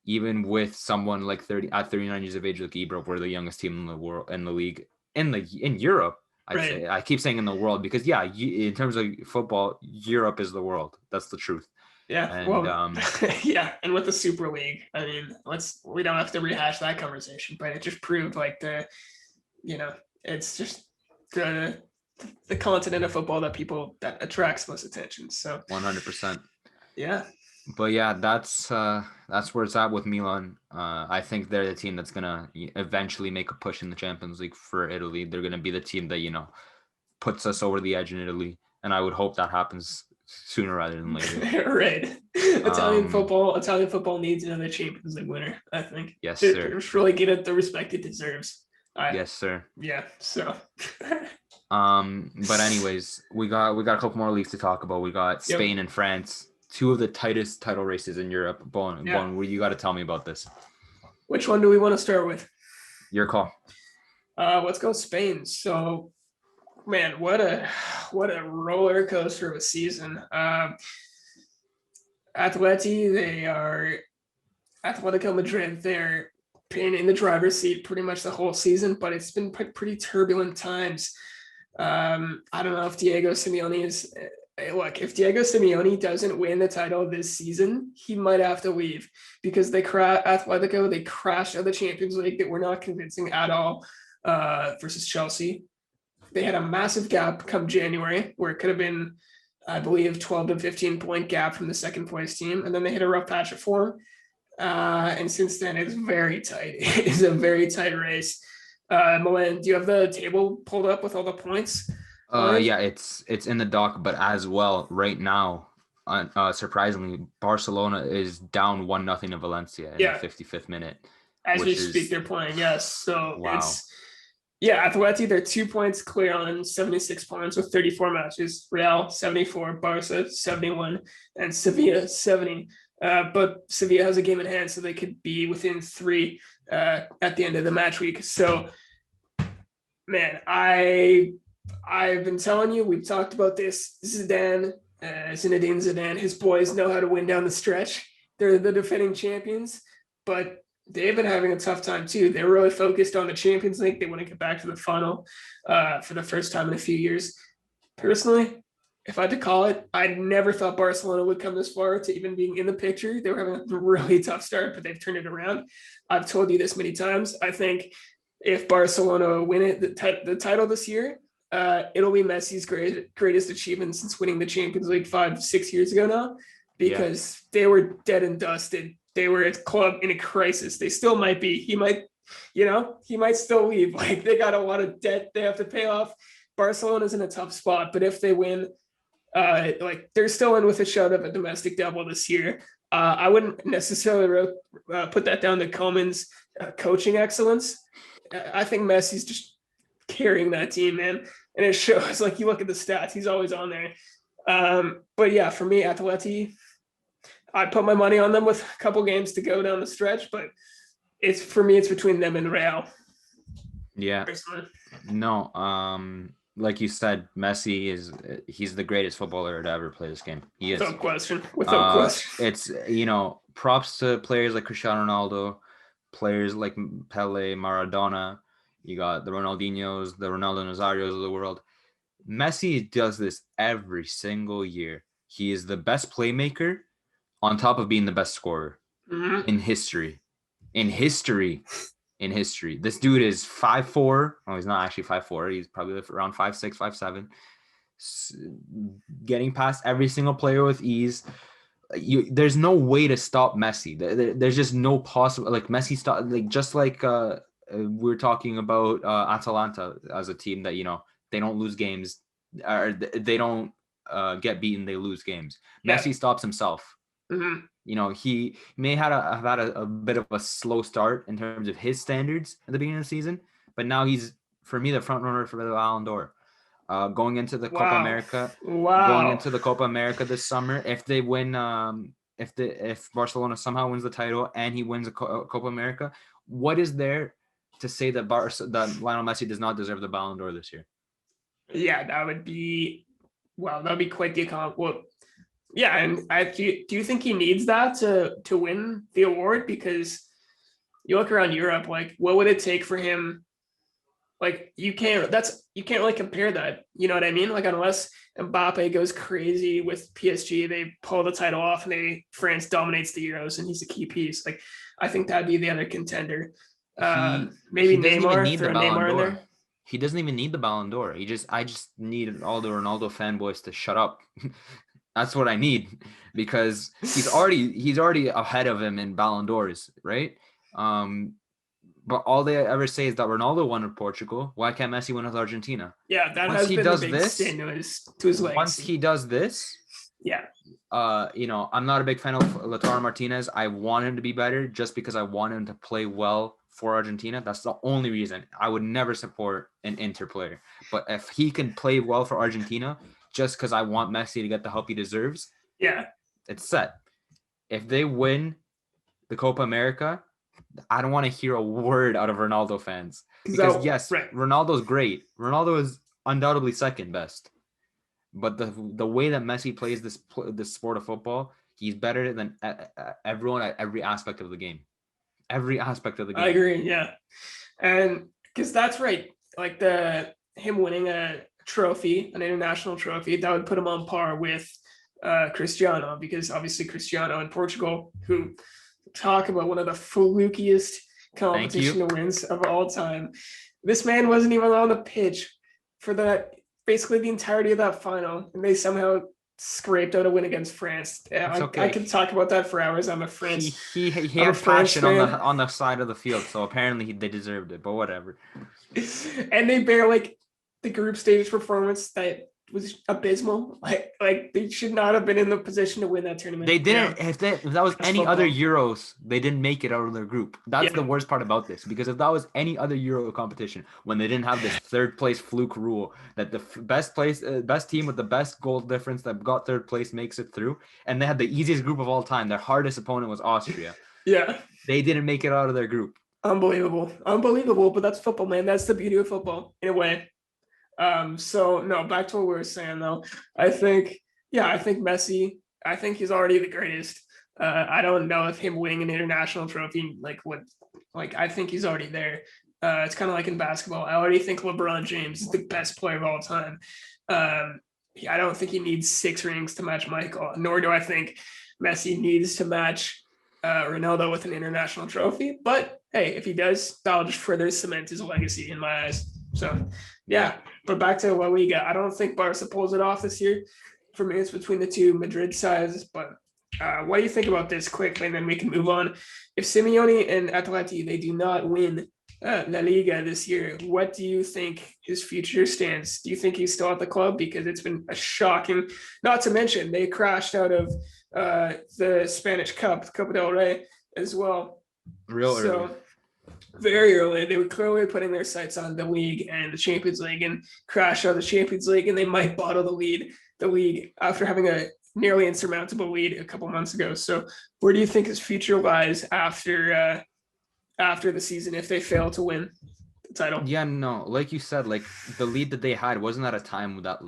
[SPEAKER 1] Even with someone like 39 years of age, like Ibra, we're the youngest team in the world, in the league, in Europe. I'd say. I keep saying in the world because in terms of football, Europe is the world. That's the truth.
[SPEAKER 2] Yeah. And, yeah. And with the Super League, I mean, we don't have to rehash that conversation, but it just proved like it's just the continent of football that attracts most attention. So
[SPEAKER 1] 100%.
[SPEAKER 2] Yeah.
[SPEAKER 1] But yeah, that's where it's at with Milan. I think they're the team that's gonna eventually make a push in the Champions League for Italy. They're gonna be the team that puts us over the edge in Italy, and I would hope that happens sooner rather than later.
[SPEAKER 2] Right. Italian football needs another Champions League winner, I think.
[SPEAKER 1] Yes, sir.
[SPEAKER 2] Just really get it the respect it deserves.
[SPEAKER 1] Yes, sir.
[SPEAKER 2] Yeah. So.
[SPEAKER 1] But anyways, we got a couple more leagues to talk about. We got Spain and France. Two of the tightest title races in Europe. Bowen, you got to tell me about this.
[SPEAKER 2] Which one do we want to start with?
[SPEAKER 1] Your call.
[SPEAKER 2] Let's go Spain. So, man, what a roller coaster of a season. Atletico Madrid. They're been in the driver's seat pretty much the whole season, but it's been pretty turbulent times. I don't know if Diego Simeone is. If Diego Simeone doesn't win the title this season, he might have to leave because Atletico, they crashed out of the Champions League. That were not convincing at all versus Chelsea. They had a massive gap come January where it could have been, I believe, 12 to 15 point gap from the second place team. And then they hit a rough patch of form. And since then, it's very tight. It's a very tight race. Milan, do you have the table pulled up with all the points?
[SPEAKER 1] Yeah, it's in the dock, but as well right now, surprisingly, Barcelona is down 1-0 to Valencia in the 55th minute.
[SPEAKER 2] As we speak, they're playing. Yes, so wow. Atleti, they're 2 points clear on 76 points with 34 matches. Real 74, Barca 71, and Sevilla 70. But Sevilla has a game in hand, so they could be within 3 at the end of the match week. So, man, I've been telling you, we've talked about this. Zinedine Zidane, his boys know how to win down the stretch. They're the defending champions, but they've been having a tough time too. They're really focused on the Champions League. They want to get back to the final for the first time in a few years. Personally, if I had to call it, I never thought Barcelona would come this far to even being in the picture. They were having a really tough start, but they've turned it around. I've told you this many times. I think if Barcelona win it, the title this year, it'll be Messi's greatest achievement since winning the Champions League 5-6 years ago now, because they were dead and dusted. They were a club in a crisis. They still might be. He might still leave. Like, they got a lot of debt they have to pay off. Barcelona's in a tough spot, but if they win, they're still in with a shot of a domestic double this year. I wouldn't necessarily put that down to Koeman's coaching excellence. I think Messi's just carrying that team, man. And it shows, like, you look at the stats, he's always on there. But yeah, for me, Atleti, I'd put my money on them with a couple games to go down the stretch, but it's between them and Real.
[SPEAKER 1] Yeah.
[SPEAKER 2] Personally.
[SPEAKER 1] No, like you said, Messi he's the greatest footballer to ever play this game. He is.
[SPEAKER 2] Without question.
[SPEAKER 1] It's, props to players like Cristiano Ronaldo, players like Pele, Maradona. You got the Ronaldinhos, the Ronaldo Nazarios of the world. Messi does this every single year. He is the best playmaker on top of being the best scorer in history. In history. This dude is 5'4". Oh, he's not actually 5'4". He's probably around 5'6", 5'7". Getting past every single player with ease. There's no way to stop Messi. There's just no possible, like, Messi stop, like, just like we're talking about Atalanta as a team that, they don't lose games, or they don't get beaten, they lose games.
[SPEAKER 2] Yeah.
[SPEAKER 1] Messi stops himself.
[SPEAKER 2] Mm-hmm.
[SPEAKER 1] He may have had a bit of a slow start in terms of his standards at the beginning of the season, but now he's, for me, the front runner for the Ballon d'Or. Going into the Copa America, this summer, if they win, if Barcelona somehow wins the title and he wins the Copa America, what is there to say that Lionel Messi does not deserve the Ballon d'Or this year?
[SPEAKER 2] Yeah, that would be quite the accomplishment. Well, yeah, and do you think he needs that to win the award? Because you look around Europe, like what would it take for him? Like you can't really compare that. You know what I mean? Like unless Mbappe goes crazy with PSG, they pull the title off and France dominates the Euros and he's a key piece. Like I think that'd be the other contender. Maybe Neymar, throw Neymar in there.
[SPEAKER 1] He doesn't even need the Ballon d'Or. I just need all the Ronaldo fanboys to shut up. That's what I need, because he's already ahead of him in Ballon d'Ors, right? But all they ever say is that Ronaldo won with Portugal. Why can't Messi win with Argentina?
[SPEAKER 2] Yeah, that has been the big stain to his legacy.
[SPEAKER 1] Once he does this,
[SPEAKER 2] yeah.
[SPEAKER 1] I'm not a big fan of Lautaro Martinez. I want him to be better just because I want him to play well for Argentina. That's the only reason. I would never support an Inter player. But if he can play well for Argentina, just because I want Messi to get the help he deserves,
[SPEAKER 2] yeah,
[SPEAKER 1] it's set. If they win the Copa America, I don't want to hear a word out of Ronaldo fans. Because Ronaldo's great. Ronaldo is undoubtedly second best. But the way that Messi plays this sport of football, he's better than everyone at every aspect of the game. Every aspect of the game.
[SPEAKER 2] I agree, yeah. And because that's right. Like him winning a trophy, an international trophy, that would put him on par with Cristiano, because obviously Cristiano in Portugal, who talk about one of the flukiest competition wins of all time. This man wasn't even on the pitch for basically the entirety of that final, and they somehow scraped out a win against France. I could talk about that for hours. I'm a French.
[SPEAKER 1] He had passion on the side of the field, so apparently they deserved it. But whatever.
[SPEAKER 2] And they bear the group stage performance that was abysmal. Like they should not have been in the position to win that tournament.
[SPEAKER 1] They didn't. If that was any other Euros, they didn't make it out of their group. That's the worst part about this, because if that was any other Euro competition, when they didn't have this third place fluke rule that the best team with the best goal difference that got third place makes it through, and they had the easiest group of all time, their hardest opponent was Austria.
[SPEAKER 2] Yeah,
[SPEAKER 1] they didn't make it out of their group.
[SPEAKER 2] Unbelievable. But that's football, man. That's the beauty of football in a way. So no, back to what we were saying though. I think Messi, I think he's already the greatest. I don't know if him winning an international trophy I think he's already there. It's kind of like in basketball. I already think LeBron James is the best player of all time. I don't think he needs 6 rings to match Michael, nor do I think Messi needs to match Ronaldo with an international trophy. But hey, if he does, that'll just further cement his legacy in my eyes. So yeah, but back to what we got. I don't think Barca pulls it off this year. For me, it's between the two Madrid sides. But what do you think about this quickly, and then we can move on? If Simeone and Atleti, they do not win La Liga this year, what do you think his future stands? Do you think he's still at the club? Because it's been a shocking, not to mention they crashed out of the Spanish Cup, Copa del Rey as well.
[SPEAKER 1] Early.
[SPEAKER 2] Very early. They were clearly putting their sights on the league and the Champions League, and crash out of the Champions League, and they might bottle the league after having a nearly insurmountable lead a couple months ago. So where do you think his future lies after the season if they fail to win the title?
[SPEAKER 1] Yeah, no, like you said, the lead that they had wasn't at a time that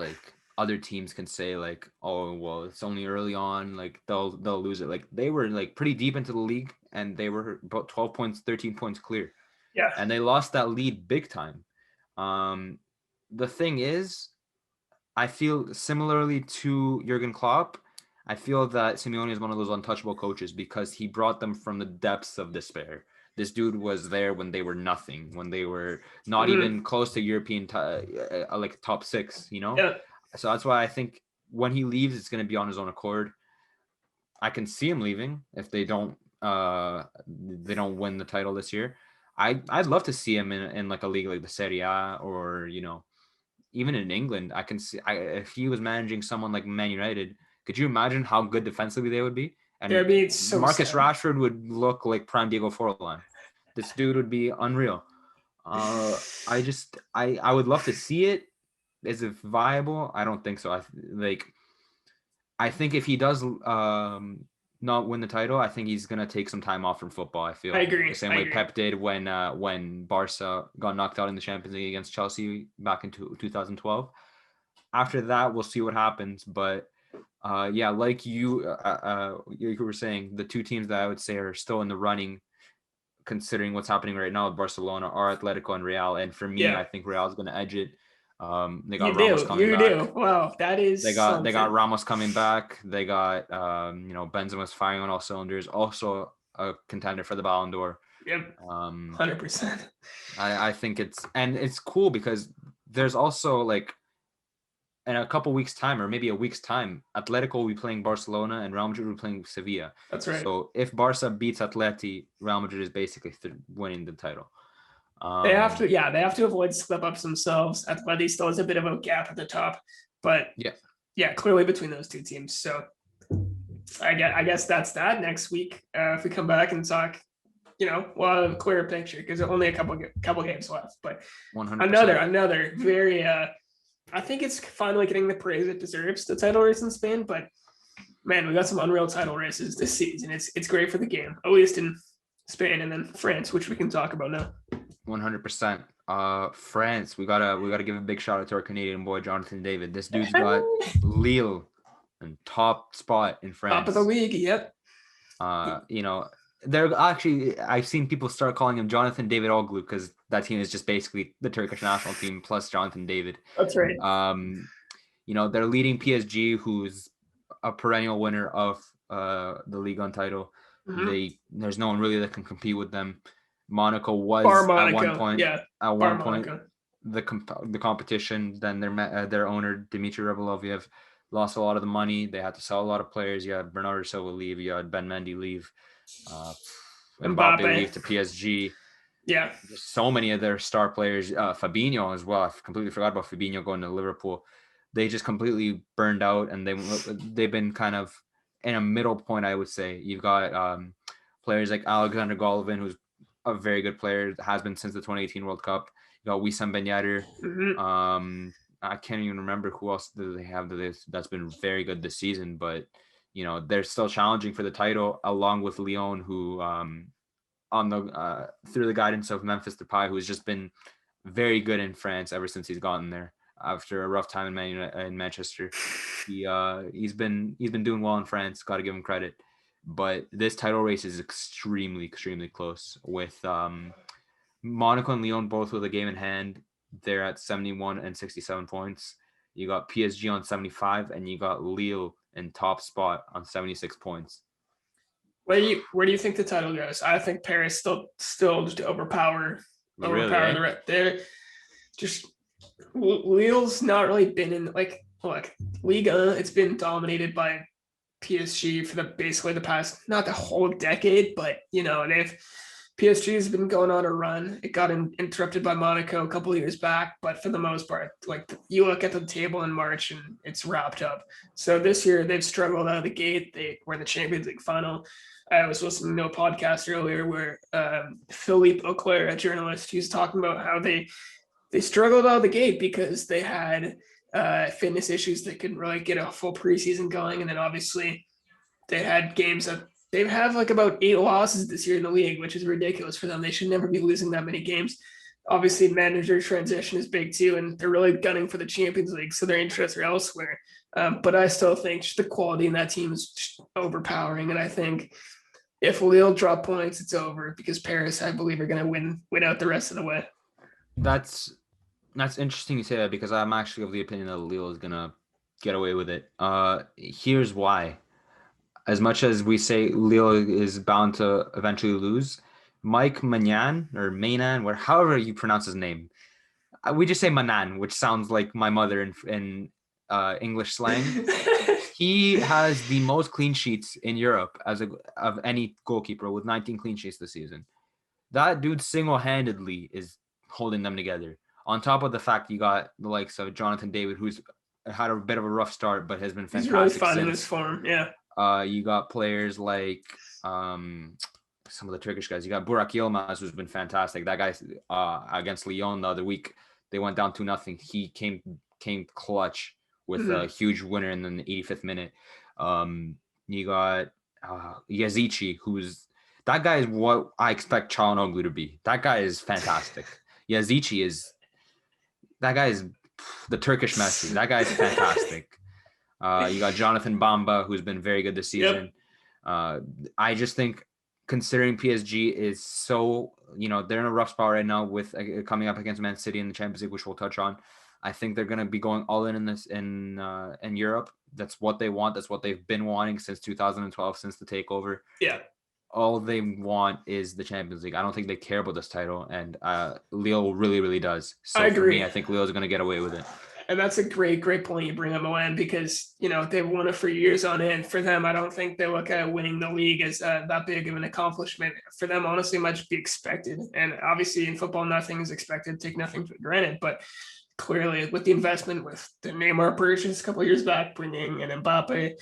[SPEAKER 1] other teams can say oh well, it's only early on, they'll lose it. They were pretty deep into the league, and they were about 12 points, 13 points clear.
[SPEAKER 2] Yeah,
[SPEAKER 1] and they lost that lead big time. The thing is, I feel similarly to Jurgen Klopp. I feel that Simeone is one of those untouchable coaches because he brought them from the depths of despair. This dude was there when they were nothing, when they were not even close to European top 6,
[SPEAKER 2] Yeah.
[SPEAKER 1] So that's why I think when he leaves, it's going to be on his own accord. I can see him leaving if they don't win the title this year. I'd love to see him in like a league like the Serie A, or even in England. I can see if he was managing someone like Man United. Could you imagine how good defensively they would be?
[SPEAKER 2] They're
[SPEAKER 1] And
[SPEAKER 2] being so
[SPEAKER 1] Marcus
[SPEAKER 2] sad.
[SPEAKER 1] Rashford would look like prime Diego Forlan. This dude would be unreal. I would love to see it. Is it viable? I don't think so. I think if he does not win the title, I think he's gonna take some time off from football. I feel
[SPEAKER 2] I agree.
[SPEAKER 1] the same way Pep did when Barca got knocked out in the Champions League against Chelsea back in 2012. After that, we'll see what happens. But yeah, like you were saying, the two teams that I would say are still in the running, considering what's happening right now with Barcelona, are Atletico and Real. And for me, I think Real is going to edge it. They got Ramos coming back.
[SPEAKER 2] You do. Wow, that is
[SPEAKER 1] they got Ramos coming back. They got Benzema's firing on all cylinders. Also a contender for the Ballon d'Or.
[SPEAKER 2] Yep. 100%.
[SPEAKER 1] I think it's cool because there's also like in a couple weeks time, or maybe a week's time, Atletico will be playing Barcelona and Real Madrid will be playing Sevilla.
[SPEAKER 2] That's right.
[SPEAKER 1] So if Barca beats Atleti, Real Madrid is basically winning the title.
[SPEAKER 2] They have to avoid slip ups themselves. Atleti still has a bit of a gap at the top, but clearly between those two teams. So I guess that's that. Next week, if we come back and talk, we'll have a clearer picture because only a couple games left. But 100%. another very I think it's finally getting the praise it deserves, the title race in Spain. But man, we got some unreal title races this season. It's great for the game, at least in Spain, and then France, which we can talk about now.
[SPEAKER 1] 100%. France, we gotta give a big shout out to our Canadian boy Jonathan David. This dude's got Lille in top spot in France.
[SPEAKER 2] Top of the league, yep.
[SPEAKER 1] They're actually, I've seen people start calling him Jonathan David Oglu because that team is just basically the Turkish national team plus Jonathan David.
[SPEAKER 2] That's right.
[SPEAKER 1] They're leading PSG, who's a perennial winner of the Ligue 1 title. Mm-hmm. There's no one really that can compete with them. Monaco was at one point the competition. Then their owner Dmitry Rebeloviev lost a lot of the money. They had to sell a lot of players. You had Bernardo Silva leave. You had Ben Mendy leave. Mbappe leave to PSG.
[SPEAKER 2] Yeah,
[SPEAKER 1] so many of their star players. Fabinho as well. I completely forgot about Fabinho going to Liverpool. They just completely burned out, and they've been kind of in a middle point. I would say you've got players like Alexander Golovin, who's a very good player, has been since the 2018 World Cup. You got Wissam Ben Yedder. Mm-hmm. I can't even remember who else do they have that's been very good this season, but they're still challenging for the title along with Lyon, who through the guidance of Memphis Depay, who's just been very good in France ever since he's gotten there after a rough time in Manchester. He's been doing well in France. Got to give him credit. But this title race is extremely, extremely close with Monaco and Lyon both with a game in hand. They're at 71 and 67 points. You got PSG on 75, and you got Lille in top spot on 76 points.
[SPEAKER 2] Where do you think the title goes? I think Paris still just overpower the rest. They're just Lille's not really been in Liga. It's been dominated by PSG for basically the past, not the whole decade, but PSG has been going on a run. It got interrupted by Monaco a couple of years back, but for the most part, you look at the table in March and it's wrapped up. So this year they've struggled out of the gate. They were in the Champions League final. I was listening to a podcast earlier where Philippe Auclair, a journalist, he's talking about how they struggled out of the gate because they had fitness issues that couldn't really get a full preseason going, and then obviously they had games that they have about 8 losses this year in the league, which is ridiculous for them. They should never be losing that many games. Obviously, manager transition is big too, and they're really gunning for the Champions League, so their interests are elsewhere. But I still think just the quality in that team is just overpowering, and I think if Lille drop points, it's over because Paris, I believe, are going to win out the rest of the way.
[SPEAKER 1] That's interesting you say that because I'm actually of the opinion that Lille is going to get away with it. Here's why. As much as we say Lille is bound to eventually lose, Mike Maignan, however you pronounce his name, we just say Manan, which sounds like my mother in English slang. He has the most clean sheets in Europe of any goalkeeper with 19 clean sheets this season. That dude single-handedly is holding them together. On top of the fact you got the likes of Jonathan David, who's had a bit of a rough start, but has been
[SPEAKER 2] He's really
[SPEAKER 1] fantastic
[SPEAKER 2] finding
[SPEAKER 1] since.
[SPEAKER 2] his form. Yeah.
[SPEAKER 1] You got players like some of the Turkish guys. You got Burak Yilmaz, who's been fantastic. That guy against Lyon the other week, they went down 2-0. He came clutch with a huge winner in the 85th minute. You got Yazici, that guy is what I expect Çalhanoğlu to be. That guy is fantastic. Yazici that guy is the Turkish Messi. That guy's fantastic. You got Jonathan Bamba, who's been very good this season. Yep. I just think, considering PSG is so, they're in a rough spot right now with coming up against Man City in the Champions League, which we'll touch on. I think they're going to be going all in this in Europe. That's what they want. That's what they've been wanting since 2012, since the takeover.
[SPEAKER 2] Yeah.
[SPEAKER 1] All they want is the Champions League. I don't think they care about this title, and Lille really, really does. So I agree. For me, I think Lille's going to get away with it.
[SPEAKER 2] And that's a great point you bring up, Milan, because, they've won it for years on end. For them, I don't think they look at winning the league as that big of an accomplishment. For them, honestly, it might just be expected. And obviously in football, nothing is expected. Take nothing for granted. But clearly with the investment, with the Neymar purchase a couple of years back, bringing in Mbappe,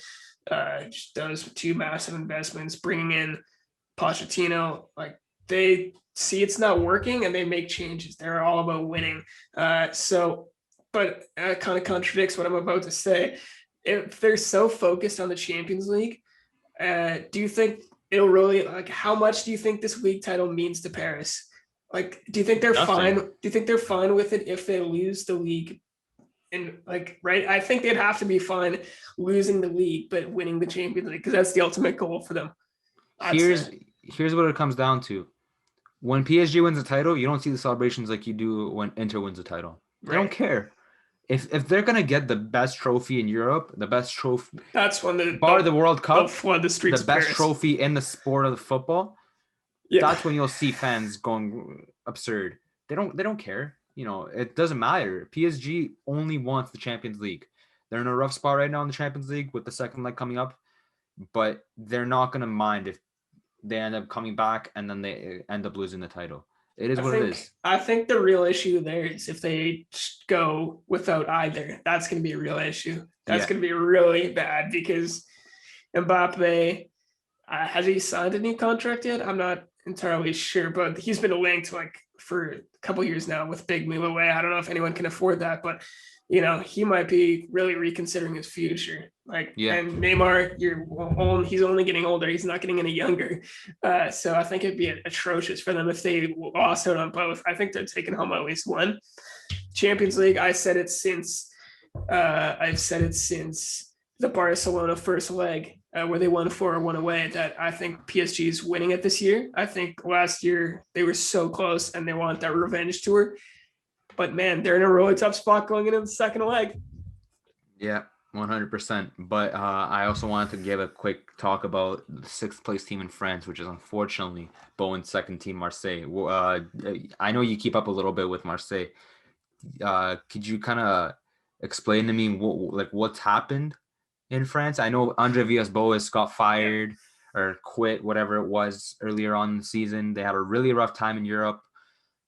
[SPEAKER 2] just those two massive investments, bringing in Pochettino, like they see it's not working and they make changes. They're all about winning. But it kind of contradicts what I'm about to say. If they're so focused on the Champions League, do you think it'll really, how much do you think this league title means to Paris? Do you think they're fine? Do you think they're fine with it if they lose the league? And right, I think they'd have to be fine losing the league, but winning the Champions League, because that's the ultimate goal for them.
[SPEAKER 1] Here's what it comes down to. When PSG wins a title, you don't see the celebrations like you do when Inter wins a title. They don't care. If they're gonna get the best trophy in Europe, the best trophy,
[SPEAKER 2] that's when
[SPEAKER 1] the World Cup,
[SPEAKER 2] flood the streets.
[SPEAKER 1] The best trophy in the sport of the football. Yeah. That's when you'll see fans going absurd. They don't care. It doesn't matter. PSG only wants the Champions League. They're in a rough spot right now in the Champions League with the second leg coming up, but they're not gonna mind if they end up coming back and then they end up losing the title. It is what it is.
[SPEAKER 2] I think the real issue there is if they go without either. That's going to be a real issue. That's going to be really bad, because Mbappe, has he signed a new contract yet? I'm not entirely sure, but he's been linked for a couple years now with big move away. I don't know if anyone can afford that, but he might be really reconsidering his future. And Neymar, he's only getting older. He's not getting any younger. So I think it'd be atrocious for them if they lost out on both. I think they're taking home at least one. Champions League, I've said it since the Barcelona first leg, where they won 4-1 away, that I think PSG is winning it this year. I think last year they were so close and they want that revenge tour. But man, they're in a really tough spot going into the second leg.
[SPEAKER 1] Yeah, 100%. But I also wanted to give a quick talk about the sixth place team in France, which is unfortunately Bowen's second team, Marseille. I know you keep up a little bit with Marseille. Could you kind of explain to me what's happened in France? I know Andre Villas-Boas got fired or quit, whatever it was, earlier on in the season. They had a really rough time in Europe.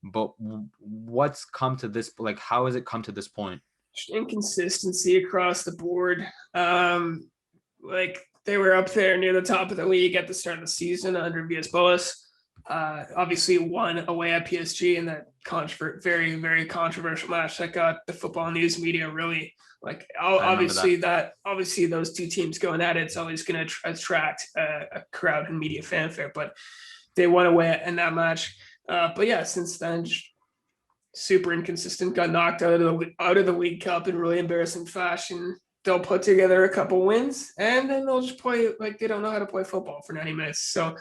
[SPEAKER 1] But what's come to this? How has it come to this point?
[SPEAKER 2] Inconsistency across the board. They were up there near the top of the league at the start of the season under Villas-Boas. Obviously won away at PSG in that very, very controversial match that got the football news media really obviously those two teams going at it, it's always going to attract a crowd and media fanfare. But they won away in that match. But yeah, since then, super inconsistent. Got knocked out of the League Cup in really embarrassing fashion. They'll put together a couple wins and then they'll just play like they don't know how to play football for 90 minutes. So,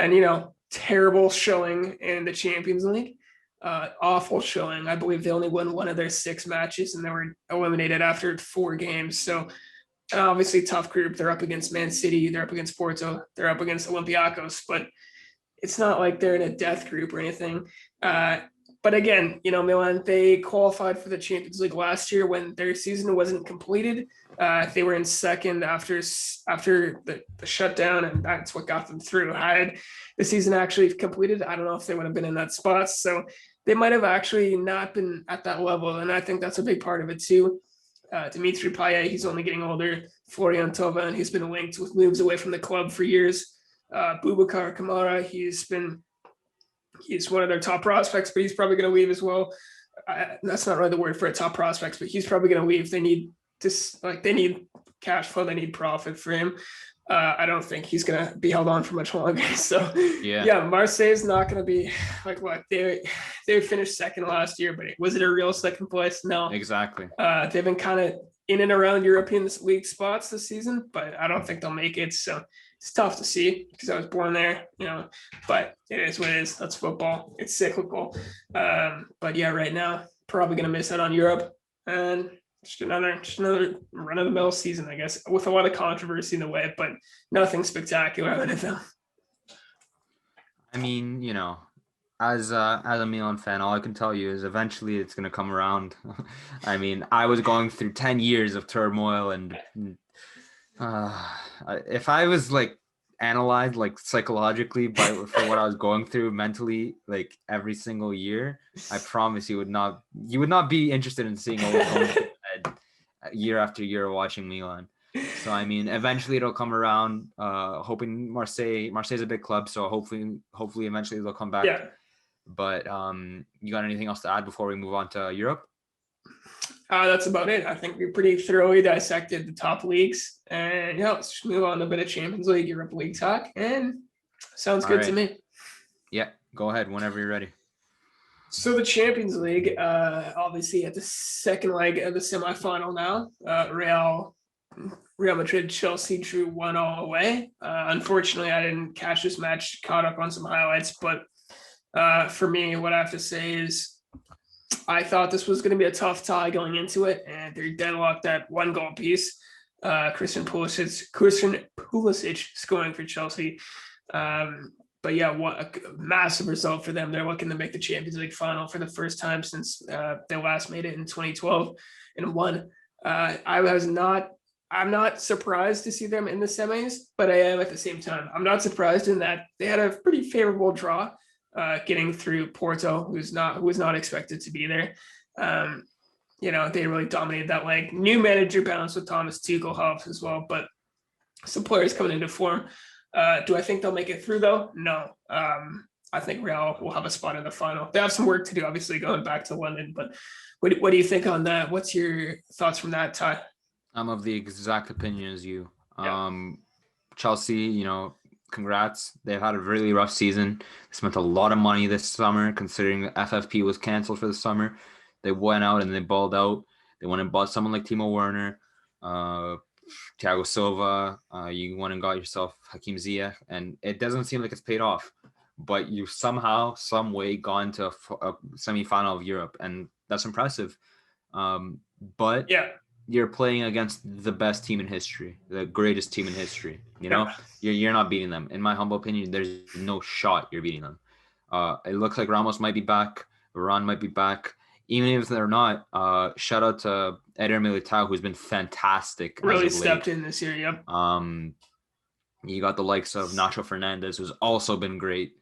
[SPEAKER 2] and terrible showing in the Champions League. Awful showing. I believe they only won one of their 6 matches and they were eliminated after 4 games. So obviously tough group. They're up against Man City. They're up against Porto. They're up against Olympiacos. But it's not like they're in a death group or anything. But again, Milan, they qualified for the Champions League last year when their season wasn't completed. They were in second after the shutdown, and that's what got them through. Had the season actually completed, I don't know if they would have been in that spot. So they might have actually not been at that level, and I think that's a big part of it too. Dimitri Payet, he's only getting older. Florian Thauvin, he's been linked with moves away from the club for years. Boubacar Kamara, he's one of their top prospects, but he's probably going to leave as well. That's not really the word for a top prospects, but he's probably going to leave. They need they need cash flow, they need profit for him. I don't think he's going to be held on for much longer. So yeah, Marseille's not going to be like what they finished second last year, but was it a real second place? No,
[SPEAKER 1] exactly.
[SPEAKER 2] They've been kind of in and around European League spots this season, but I don't think they'll make it. So it's tough to see because I was born there, but it is what it is. That's football. It's cyclical. But yeah, right now, probably going to miss out on Europe and just another run of the mill season, I guess, with a lot of controversy in the way, but nothing spectacular out of them.
[SPEAKER 1] I mean, as a Milan fan, all I can tell you is eventually it's going to come around. I mean, I was going through 10 years of turmoil, and if I was analyzed psychologically for what I was going through mentally every single year, I promise you would not be interested in seeing year after year watching Milan. So I mean, eventually it'll come around. Hoping Marseille's a big club, so hopefully eventually they'll come back.
[SPEAKER 2] Yeah.
[SPEAKER 1] But you got anything else to add before we move on to Europe?
[SPEAKER 2] That's about it. I think we pretty thoroughly dissected the top leagues, and let's just move on to a bit of Champions League, Europa League talk, and sounds good to me.
[SPEAKER 1] Yeah, go ahead whenever you're ready.
[SPEAKER 2] So the Champions League, obviously at the second leg of the semifinal now, Real Madrid, Chelsea drew 1-1 away. Unfortunately, I didn't catch this match, caught up on some highlights, but for me, what I have to say is I thought this was going to be a tough tie going into it, and they're deadlocked at 1 goal apiece. Christian Pulisic scoring for Chelsea. But yeah, what a massive result for them. They're looking to make the Champions League final for the first time since they last made it in 2012 and won. I'm not surprised to see them in the semis, but I am at the same time. I'm not surprised in that they had a pretty favorable draw, getting through Porto, who was not expected to be there. They really dominated that leg. New manager bounce with Thomas Tuchel helps as well, but some players coming into form. Do I think they'll make it through though? No. I think Real will have a spot in the final. They have some work to do, obviously, going back to London, but what do you think on that? What's your thoughts from that, Ty?
[SPEAKER 1] I'm of the exact opinion as you.
[SPEAKER 2] Yeah.
[SPEAKER 1] Chelsea, congrats. They've had a really rough season. They spent a lot of money this summer, considering the FFP was canceled for the summer. They went out and they balled out. They went and bought someone like Timo Werner, Thiago Silva. You went and got yourself Hakim Ziyech, and it doesn't seem like it's paid off. But you somehow, some way, gone to a semifinal of Europe, and that's impressive. But
[SPEAKER 2] yeah,
[SPEAKER 1] you're playing against the best team in history, the greatest team in history. You're not beating them. In my humble opinion, there's no shot you're beating them. It looks like Ramos might be back. Varane might be back. Even if they're not, shout out to Eder Militao, who's been fantastic.
[SPEAKER 2] Really stepped in this year, yep.
[SPEAKER 1] You got the likes of Nacho Fernandez, who's also been great.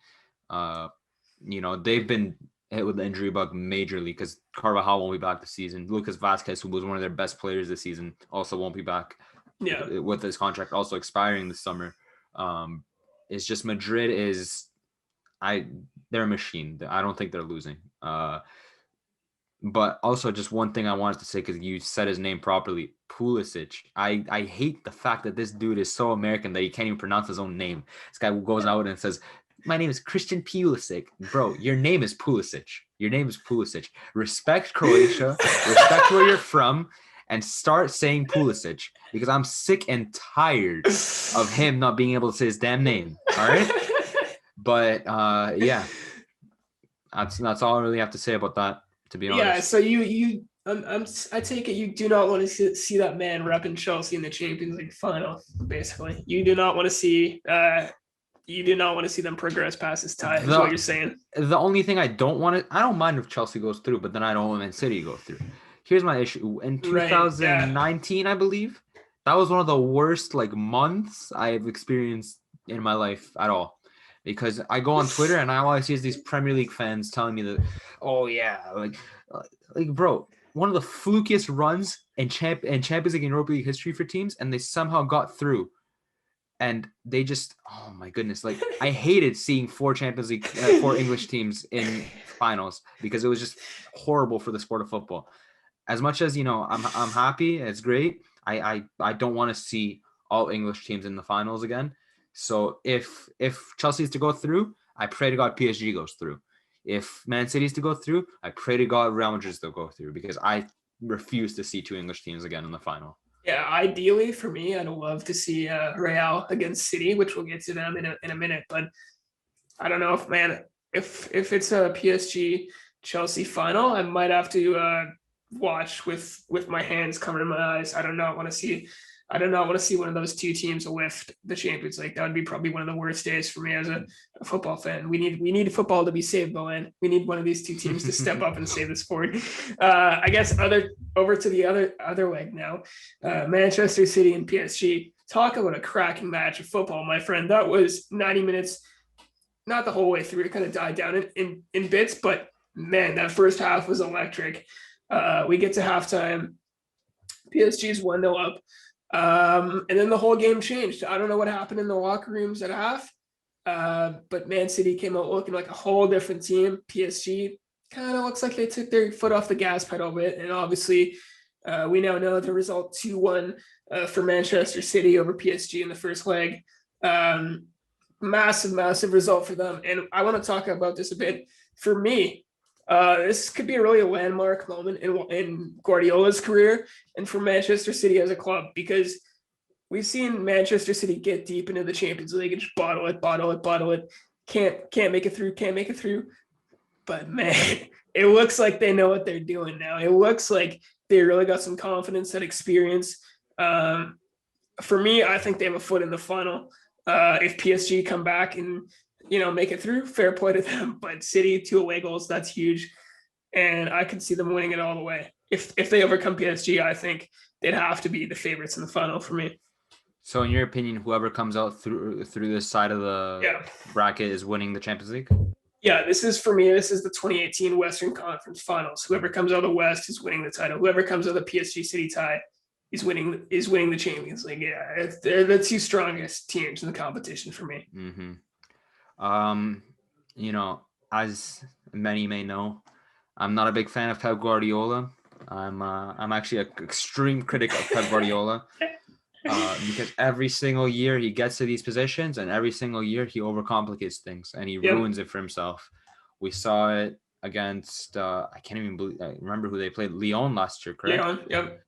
[SPEAKER 1] They've been hit with the injury bug majorly because Carvajal won't be back this season. Lucas Vazquez, who was one of their best players this season, also won't be back.
[SPEAKER 2] Yeah,
[SPEAKER 1] with his contract also expiring this summer. It's just Madrid they're a machine. I don't think they're losing. But also just one thing I wanted to say, because you said his name properly, Pulisic. I hate the fact that this dude is so American that he can't even pronounce his own name. This guy goes out and says, "My name is Christian Pulisic." Bro, your name is Pulisic. Your name is Pulisic. Respect Croatia. Respect where you're from. And start saying Pulisic, because I'm sick and tired of him not being able to say his damn name. All right? But yeah. That's all I really have to say about that, to be honest.
[SPEAKER 2] Yeah, so I take it you do not want to see that man repping Chelsea in the Champions League final, basically. You do not want to see you do not want to see them progress past this tie, is what you're saying.
[SPEAKER 1] The only thing I don't mind if Chelsea goes through, but then I don't want Man City to go through. Here's my issue. In 2019, I believe, that was one of the worst months I've experienced in my life at all. Because I go on Twitter and all I see is these Premier League fans telling me that, oh yeah, bro, one of the flukiest runs in Champions League and Europa League history for teams, and they somehow got through. And they just, oh my goodness, I hated seeing four English teams in finals because it was just horrible for the sport of football. As much as I'm happy, it's great. I don't want to see all English teams in the finals again. So if Chelsea is to go through, I pray to God PSG goes through. If Man City is to go through, I pray to God Real Madrid to go through, because I refuse to see two English teams again in the final.
[SPEAKER 2] Yeah, ideally for me, I'd love to see Real against City, which we'll get to them in a minute. But I don't know if it's a PSG Chelsea final, I might have to watch with my hands covered in my eyes. I do not want to see one of those two teams lift the Champions League. That would be probably one of the worst days for me as a football fan. We need football to be saved, Bowen. We need one of these two teams to step up and save the sport. I guess over to the other leg now. Manchester City and PSG. Talk about a cracking match of football, my friend. That was 90 minutes, not the whole way through. It kind of died down in bits, but man, that first half was electric. We get to halftime. PSG's 1-0 up. And then the whole game changed. I don't know what happened in the locker rooms at half, but Man City came out looking like a whole different team. PSG kind of looks like they took their foot off the gas pedal a bit. And obviously, we now know the result 2-1 for Manchester City over PSG in the first leg. Massive result for them. And I want to talk about this a bit. For me, this could be really a landmark moment in Guardiola's career and for Manchester City as a club, because we've seen Manchester City get deep into the Champions League and just bottle it. Can't make it through. But man, it looks like they know what they're doing now. It looks like they really got some confidence and experience. For me, I think they have a foot in the funnel. If PSG come back and make it through, fair play to them. But City, 2 away goals, that's huge. And I could see them winning it all the way. If they overcome PSG, I think they'd have to be the favorites in the final for me.
[SPEAKER 1] So in your opinion, whoever comes out through this side of the bracket is winning the Champions League?
[SPEAKER 2] Yeah, this is the 2018 Western Conference Finals. Whoever comes out of the West is winning the title. Whoever comes out of the PSG City tie is winning the Champions League. Yeah, they're the two strongest teams in the competition for me.
[SPEAKER 1] Mm-hmm. As many may know, I'm not a big fan of Pep Guardiola. I'm actually an extreme critic of Pep Guardiola because every single year he gets to these positions and every single year he overcomplicates things and he ruins it for himself. We saw it against I can't even remember who they played, Lyon last year, correct?
[SPEAKER 2] Lyon, yep.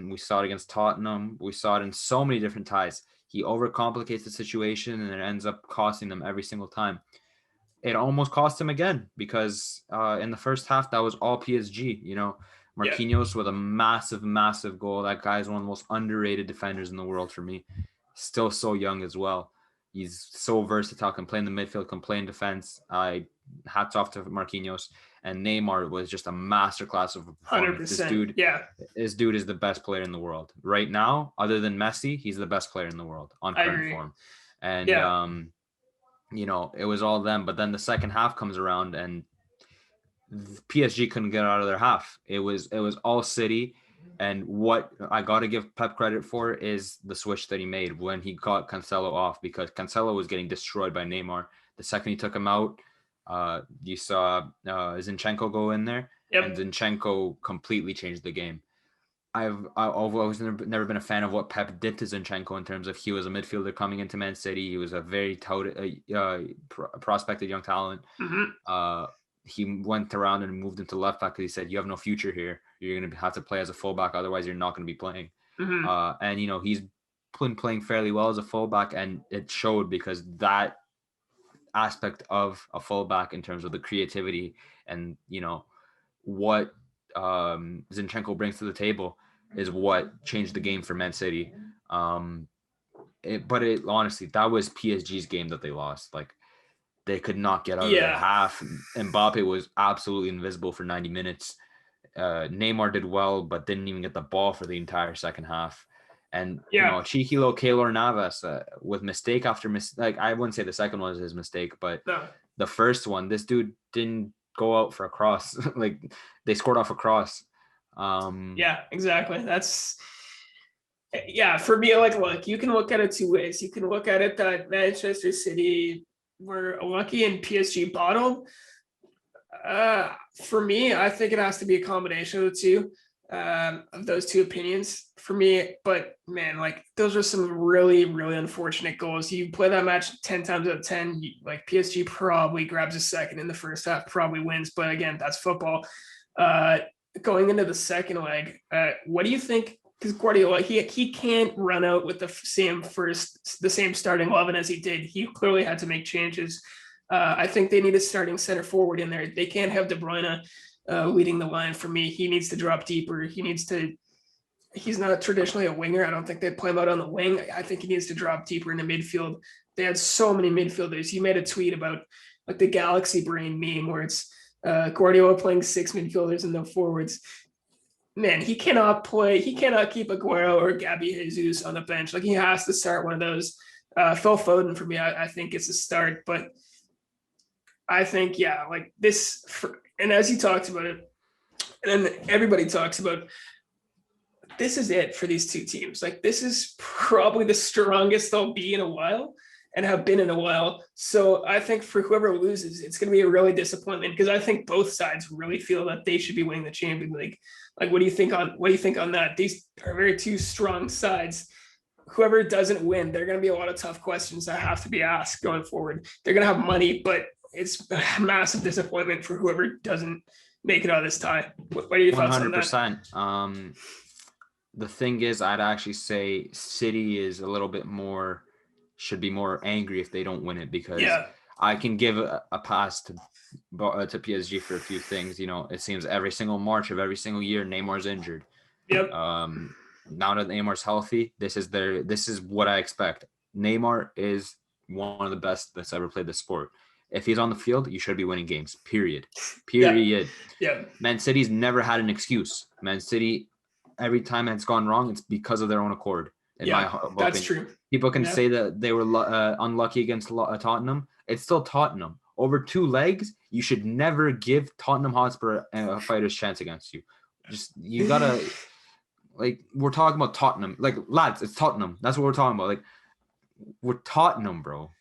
[SPEAKER 1] We saw it against Tottenham. We saw it in so many different ties. He overcomplicates the situation and it ends up costing them every single time. It almost cost him again because in the first half, that was all PSG. Marquinhos with a massive goal. That guy is one of the most underrated defenders in the world for me. Still so young as well. He's so versatile, can play in the midfield, can play in defense. Hats off to Marquinhos. And Neymar was just a masterclass of performance.
[SPEAKER 2] 100%.
[SPEAKER 1] This dude is the best player in the world. Right now, other than Messi, he's the best player in the world on current form. And, it was all them. But then the second half comes around and PSG couldn't get out of their half. It was all City. And what I got to give Pep credit for is the switch that he made when he got Cancelo off, because Cancelo was getting destroyed by Neymar. The second he took him out, you saw Zinchenko go in there, and Zinchenko completely changed the game. I've always never been a fan of what Pep did to Zinchenko in terms of he was a midfielder coming into Man City. He was a very touted, prospected young talent.
[SPEAKER 2] Mm-hmm.
[SPEAKER 1] He went around and moved into left back because he said, "You have no future here. You're going to have to play as a fullback, otherwise you're not going to be playing."
[SPEAKER 2] Mm-hmm.
[SPEAKER 1] And he's been playing fairly well as a fullback, and it showed because that aspect of a fullback in terms of the creativity and what Zinchenko brings to the table is what changed the game for Man City. But honestly, that was PSG's game that they lost. Like, they could not get out of their
[SPEAKER 2] Yeah.
[SPEAKER 1] half. Mbappe was absolutely invisible for 90 minutes. Neymar did well, but didn't even get the ball for the entire second half. And, cheeky little Keylor Navas with mistake after mistake. Like, I wouldn't say the second one was his mistake, but the first one, this dude didn't go out for a cross. Like, they scored off a cross.
[SPEAKER 2] Yeah, exactly. That's, for me, like, look, you can look at it two ways. You can look at it that Manchester City were lucky and PSG bottled. For me, I think it has to be a combination of the two, of those two opinions for me. But man, like, those are some really, really unfortunate goals. You play that match 10 times out of 10, like, PSG probably grabs a second in the first half, probably wins. But again, that's football. Going into the second leg, what do you think? Because Guardiola, he can't run out with the same starting 11 as he did. He clearly had to make changes. I think they need a starting center forward in there. They can't have De Bruyne leading the line. For me, he needs to drop deeper. He's not traditionally a winger. I don't think they'd play him out on the wing. I think he needs to drop deeper into midfield. They had so many midfielders. You made a tweet about, like, the galaxy brain meme where it's Guardiola playing 6 midfielders and no forwards. Man, he cannot keep Aguero or Gabby Jesus on the bench. Like, he has to start one of those. Phil Foden, for me, I think it's a start. But I think, like this, and as he talks about it, and then everybody talks about, this is it for these two teams. Like, this is probably the strongest they'll be in a while and have been in a while. So I think for whoever loses, it's going to be a really disappointment, because I think both sides really feel that they should be winning the Champions League. Like, what do you think on that? These are very two strong sides. Whoever doesn't win, there are going to be a lot of tough questions that have to be asked going forward. They're going to have money, but it's a massive disappointment for whoever doesn't make it out of this tie. What are your thoughts on that?
[SPEAKER 1] 100%. The thing is, I'd actually say City is a little bit more, should be more angry if they don't win it, because I can give a pass to PSG for a few things. It seems every single March of every single year, Neymar's injured.
[SPEAKER 2] Yep.
[SPEAKER 1] Now that Neymar's healthy, this is what I expect. Neymar is one of the best that's ever played the sport. If he's on the field, you should be winning games. Period.
[SPEAKER 2] Yeah.
[SPEAKER 1] Man City's never had an excuse. Man City, every time it's gone wrong, it's because of their own accord.
[SPEAKER 2] That's true.
[SPEAKER 1] People can say that they were unlucky against Tottenham. It's still Tottenham. Over 2 legs, you should never give Tottenham Hotspur a fighter's chance against you. You gotta, like, we're talking about Tottenham. Like, lads, it's Tottenham. That's what we're talking about. Like, we're Tottenham, bro.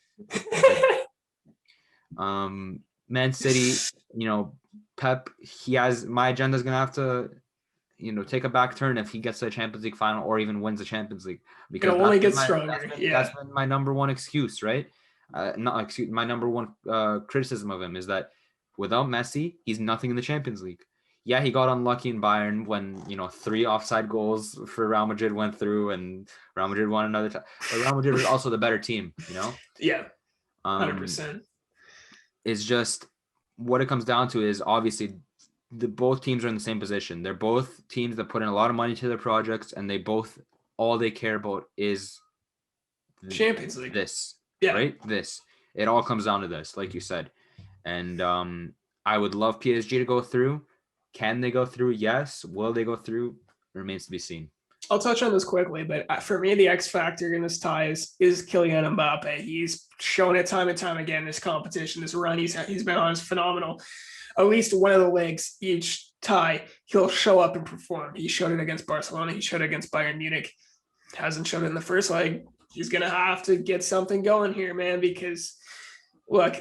[SPEAKER 1] Man City, Pep, my agenda's gonna have to, take a back turn if he gets to the Champions League final or even wins the Champions League, because
[SPEAKER 2] it'll only get stronger.
[SPEAKER 1] That's been my number one excuse, right? My number one criticism of him is that without Messi, he's nothing in the Champions League. Yeah, he got unlucky in Bayern when 3 offside goals for Real Madrid went through, and Real Madrid won another time. But Real Madrid was also the better team,
[SPEAKER 2] Yeah, 100%.
[SPEAKER 1] It's just what it comes down to is, obviously, both teams are in the same position. They're both teams that put in a lot of money to their projects, and all they care about is
[SPEAKER 2] Champions League.
[SPEAKER 1] Right? This. It all comes down to this, like you said. And I would love PSG to go through. Can they go through? Yes. Will they go through? Remains to be seen.
[SPEAKER 2] I'll touch on this quickly, but for me, the X factor in this tie is Kylian Mbappe. He's shown it time and time again. This competition, this run he's been on is phenomenal. At least one of the legs each tie, he'll show up and perform. He showed it against Barcelona. He showed it against Bayern Munich. Hasn't shown it in the first leg. He's gonna have to get something going here, man, because look,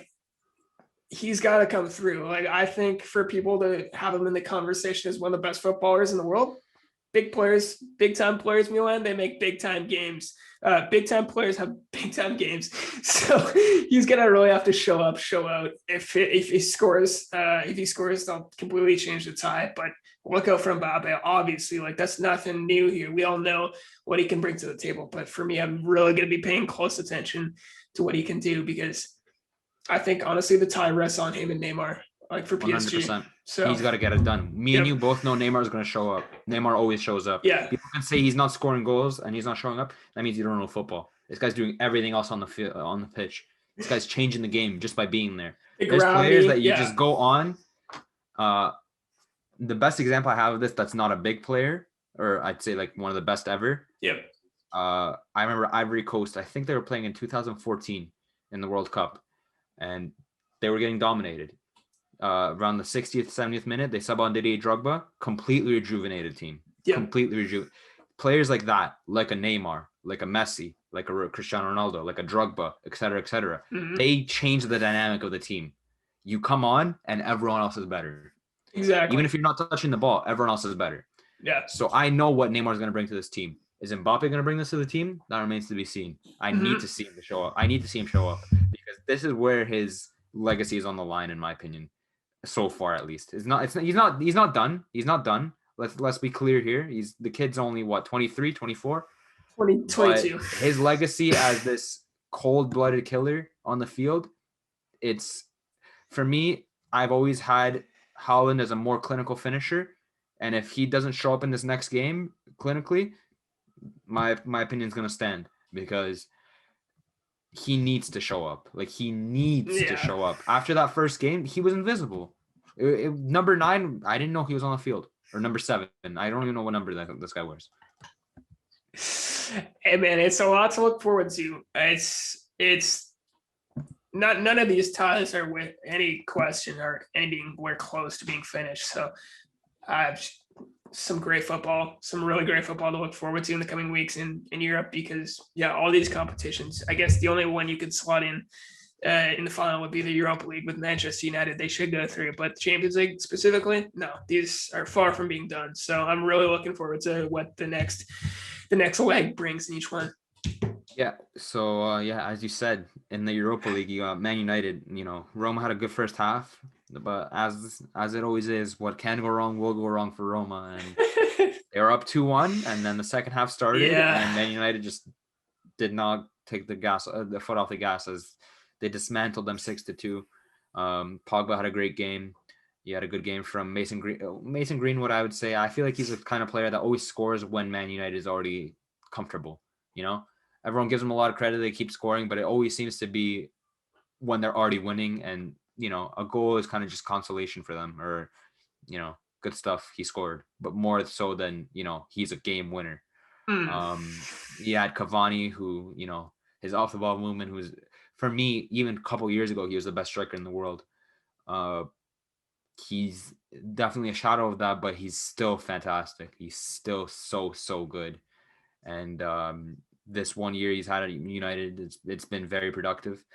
[SPEAKER 2] he's got to come through. Like, I think for people to have him in the conversation as one of the best footballers in the world, big players, big time players, Milan, they make big time games. Big time players have big time games. So he's gonna really have to show up, show out. If he scores, they'll completely change the tie. But look out for Mbappe. Obviously, like, that's nothing new here. We all know what he can bring to the table. But for me, I'm really gonna be paying close attention to what he can do, because I think honestly the tie rests on him and Neymar. Like, for PSG.
[SPEAKER 1] 100%.
[SPEAKER 2] So
[SPEAKER 1] he's got to get it done. Me and you both know Neymar is going to show up. Neymar always shows up.
[SPEAKER 2] Yeah.
[SPEAKER 1] People can say he's not scoring goals and he's not showing up. That means you don't know football. This guy's doing everything else on the field, on the pitch. This guy's changing the game just by being there.
[SPEAKER 2] The
[SPEAKER 1] There's players
[SPEAKER 2] grounding,
[SPEAKER 1] that you
[SPEAKER 2] yeah.
[SPEAKER 1] just go on. The best example I have of this that's not a big player, or I'd say like one of the best ever.
[SPEAKER 2] Yep.
[SPEAKER 1] I remember Ivory Coast. I think they were playing in 2014 in the World Cup, and they were getting dominated. Around the 60th, 70th minute, they sub on Didier Drogba, completely rejuvenated team.
[SPEAKER 2] Yep.
[SPEAKER 1] Completely rejuvenated. Players like that, like a Neymar, like a Messi, like a Cristiano Ronaldo, like a Drogba, et cetera,
[SPEAKER 2] Mm-hmm.
[SPEAKER 1] they change the dynamic of the team. You come on and everyone else is better.
[SPEAKER 2] Exactly.
[SPEAKER 1] Even if you're not touching the ball, everyone else is better.
[SPEAKER 2] Yeah.
[SPEAKER 1] So I know what Neymar is going to bring to this team. Is Mbappe going to bring this to the team? That remains to be seen. I need to see him show up. I need to see him show up because this is where his legacy is on the line, in my opinion. So far, at least, he's not done. He's not done. Let's be clear here. The kid's only what, 23, 24?
[SPEAKER 2] 22.
[SPEAKER 1] His legacy as this cold-blooded killer on the field, it's, for me, I've always had Haaland as a more clinical finisher, and if he doesn't show up in this next game clinically, my opinion is going to stand because he needs to show up. Like, he needs to show up. After that first game, he was invisible. Number 9, I didn't know he was on the field. Or number 7. I don't even know what number this guy wears.
[SPEAKER 2] Hey, man, it's a lot to look forward to. It's not, none of these ties are with any question or anything we're close to being finished. So some great football, some really great football to look forward to in the coming weeks in Europe because, all these competitions, I guess the only one you could slot in the final would be the Europa League with Manchester United. They should go through, but the Champions League specifically, no, these are far from being done. So I'm really looking forward to what the next leg brings in each one.
[SPEAKER 1] Yeah. So as you said, in the Europa League, you got Man United. Roma had a good first half, but as it always is, what can go wrong will go wrong for Roma, and they were up 2-1, and then the second half started, and Man United just did not take the foot off the gas as they dismantled them 6-2. Pogba had a great game. He had a good game from Mason Greenwood, I would say. I feel like he's the kind of player that always scores when Man United is already comfortable. Everyone gives him a lot of credit. They keep scoring, but it always seems to be when they're already winning. And, a goal is kind of just consolation for them or, good stuff he scored, but more so than, he's a game winner. He had Cavani, who, his off the ball movement, who's, for me, even a couple years ago, he was the best striker in the world. He's definitely a shadow of that, but he's still fantastic. He's still so good. And this 1 year he's had at United, it's been very productive.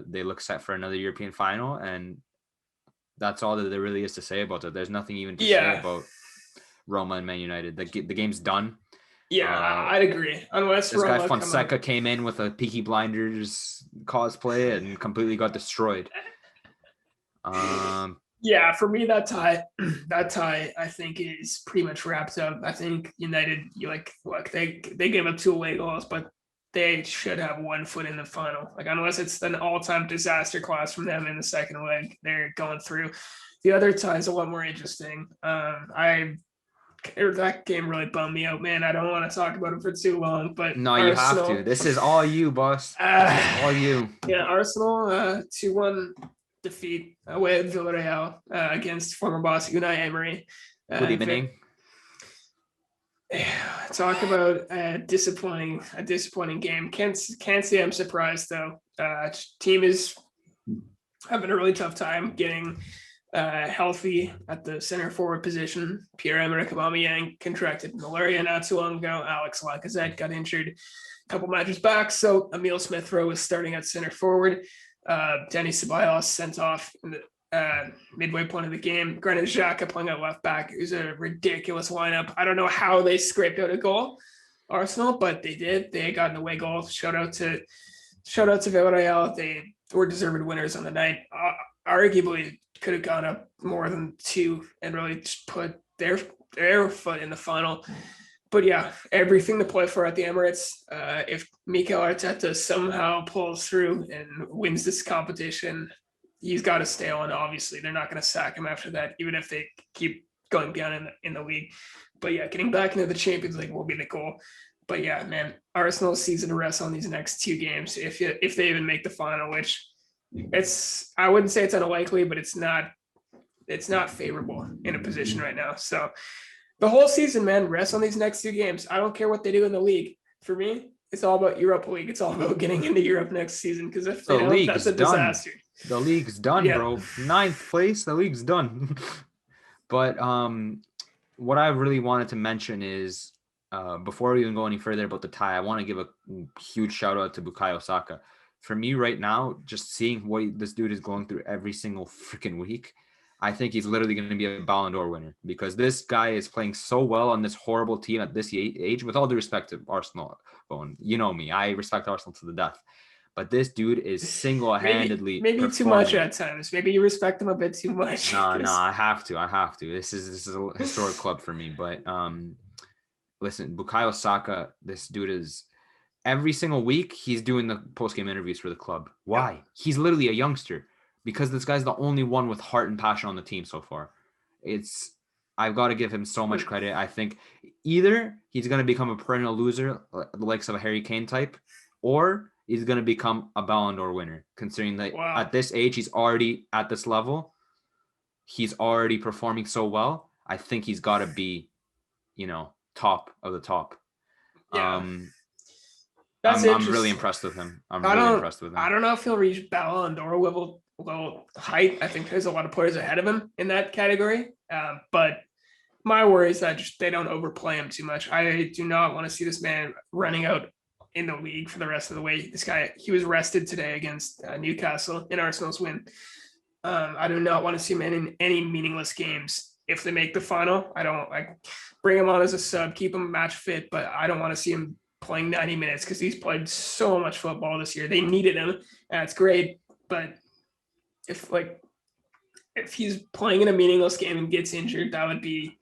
[SPEAKER 1] They look set for another European final, and that's all that there really is to say about it. There's nothing even to say about Roma and Man United. The game's done.
[SPEAKER 2] Yeah, I'd agree. Unless
[SPEAKER 1] this guy Fonseca came in with a Peaky Blinders cosplay and completely got destroyed.
[SPEAKER 2] For me, that tie, I think is pretty much wrapped up. I think United, they gave up 2 away goals, but they should have 1 foot in the final. Unless it's an all-time disaster class from them in the second leg, they're going through. The other tie is a lot more interesting. That game really bummed me out, man. I don't want to talk about it for too long, but
[SPEAKER 1] no, you have to. This is all you, boss. All you.
[SPEAKER 2] Yeah, Arsenal 2-1 defeat away at Villarreal against former boss Unai Emery.
[SPEAKER 1] Good evening.
[SPEAKER 2] Talk about a disappointing game. Can't say I'm surprised though. Team is having a really tough time getting healthy at the center forward position. Pierre-Emerick Aubameyang contracted malaria not too long ago. Alex Lacazette got injured a couple matches back, so Emile Smith-Rowe is starting at center forward. Denis Ceballos sent off in the midway point of the game. Granit Xhaka playing at left back. It was a ridiculous lineup. I don't know how they scraped out a goal, Arsenal, but they did. They got an away goal. Shout out to Villarreal. They were deserved winners on the night. Arguably could have gone up more than 2 and really just put their foot in the final. But yeah, everything to play for at the Emirates. If Mikel Arteta somehow pulls through and wins this competition, he's got to stay on. Obviously, they're not going to sack him after that, even if they keep going down in the league. But yeah, getting back into the Champions League will be the goal. But yeah, man, Arsenal's season rests on these next 2 games if they even make the final, which I wouldn't say it's unlikely, but it's not favorable in a position right now. So the whole season, man, rests on these next 2 games. I don't care what they do in the league. For me, it's all about Europa League. It's all about getting into Europe next season, because if they don't, that's a disaster.
[SPEAKER 1] The league's done, bro. 9th place, the league's done. But what I really wanted to mention is, before we even go any further about the tie, I want to give a huge shout out to Bukayo Saka. For me right now, just seeing what this dude is going through every single freaking week, I think he's literally going to be a Ballon d'Or winner, because this guy is playing so well on this horrible team at this age. With all due respect to Arsenal, Bowen, you know me, I respect Arsenal to the death. But this dude is single-handedly
[SPEAKER 2] maybe too much at times. Maybe you respect him a bit too much.
[SPEAKER 1] No, I have to. This is a historic club for me. But listen, Bukayo Saka, this dude is every single week he's doing the post-game interviews for the club. Why? Yeah. He's literally a youngster, because this guy's the only one with heart and passion on the team so far. I've got to give him so much credit. I think either he's going to become a perennial loser, the likes of a Harry Kane type, or he's going to become a Ballon d'Or winner, considering that at this age, he's already at this level. He's already performing so well. I think he's got to be, top of the top.
[SPEAKER 2] Yeah.
[SPEAKER 1] I'm really impressed with him. I
[SPEAKER 2] don't know if he'll reach Ballon d'Or level height. I think there's a lot of players ahead of him in that category. But my worry is that they don't overplay him too much. I do not want to see this man running out in the league for the rest of the way. This guy, he was rested today against Newcastle in Arsenal's win. I do not want to see him in any meaningless games. If they make the final, bring him on as a sub, keep him match fit, but I don't want to see him playing 90 minutes, because he's played so much football this year. They needed him, and that's great. But if he's playing in a meaningless game and gets injured, that would be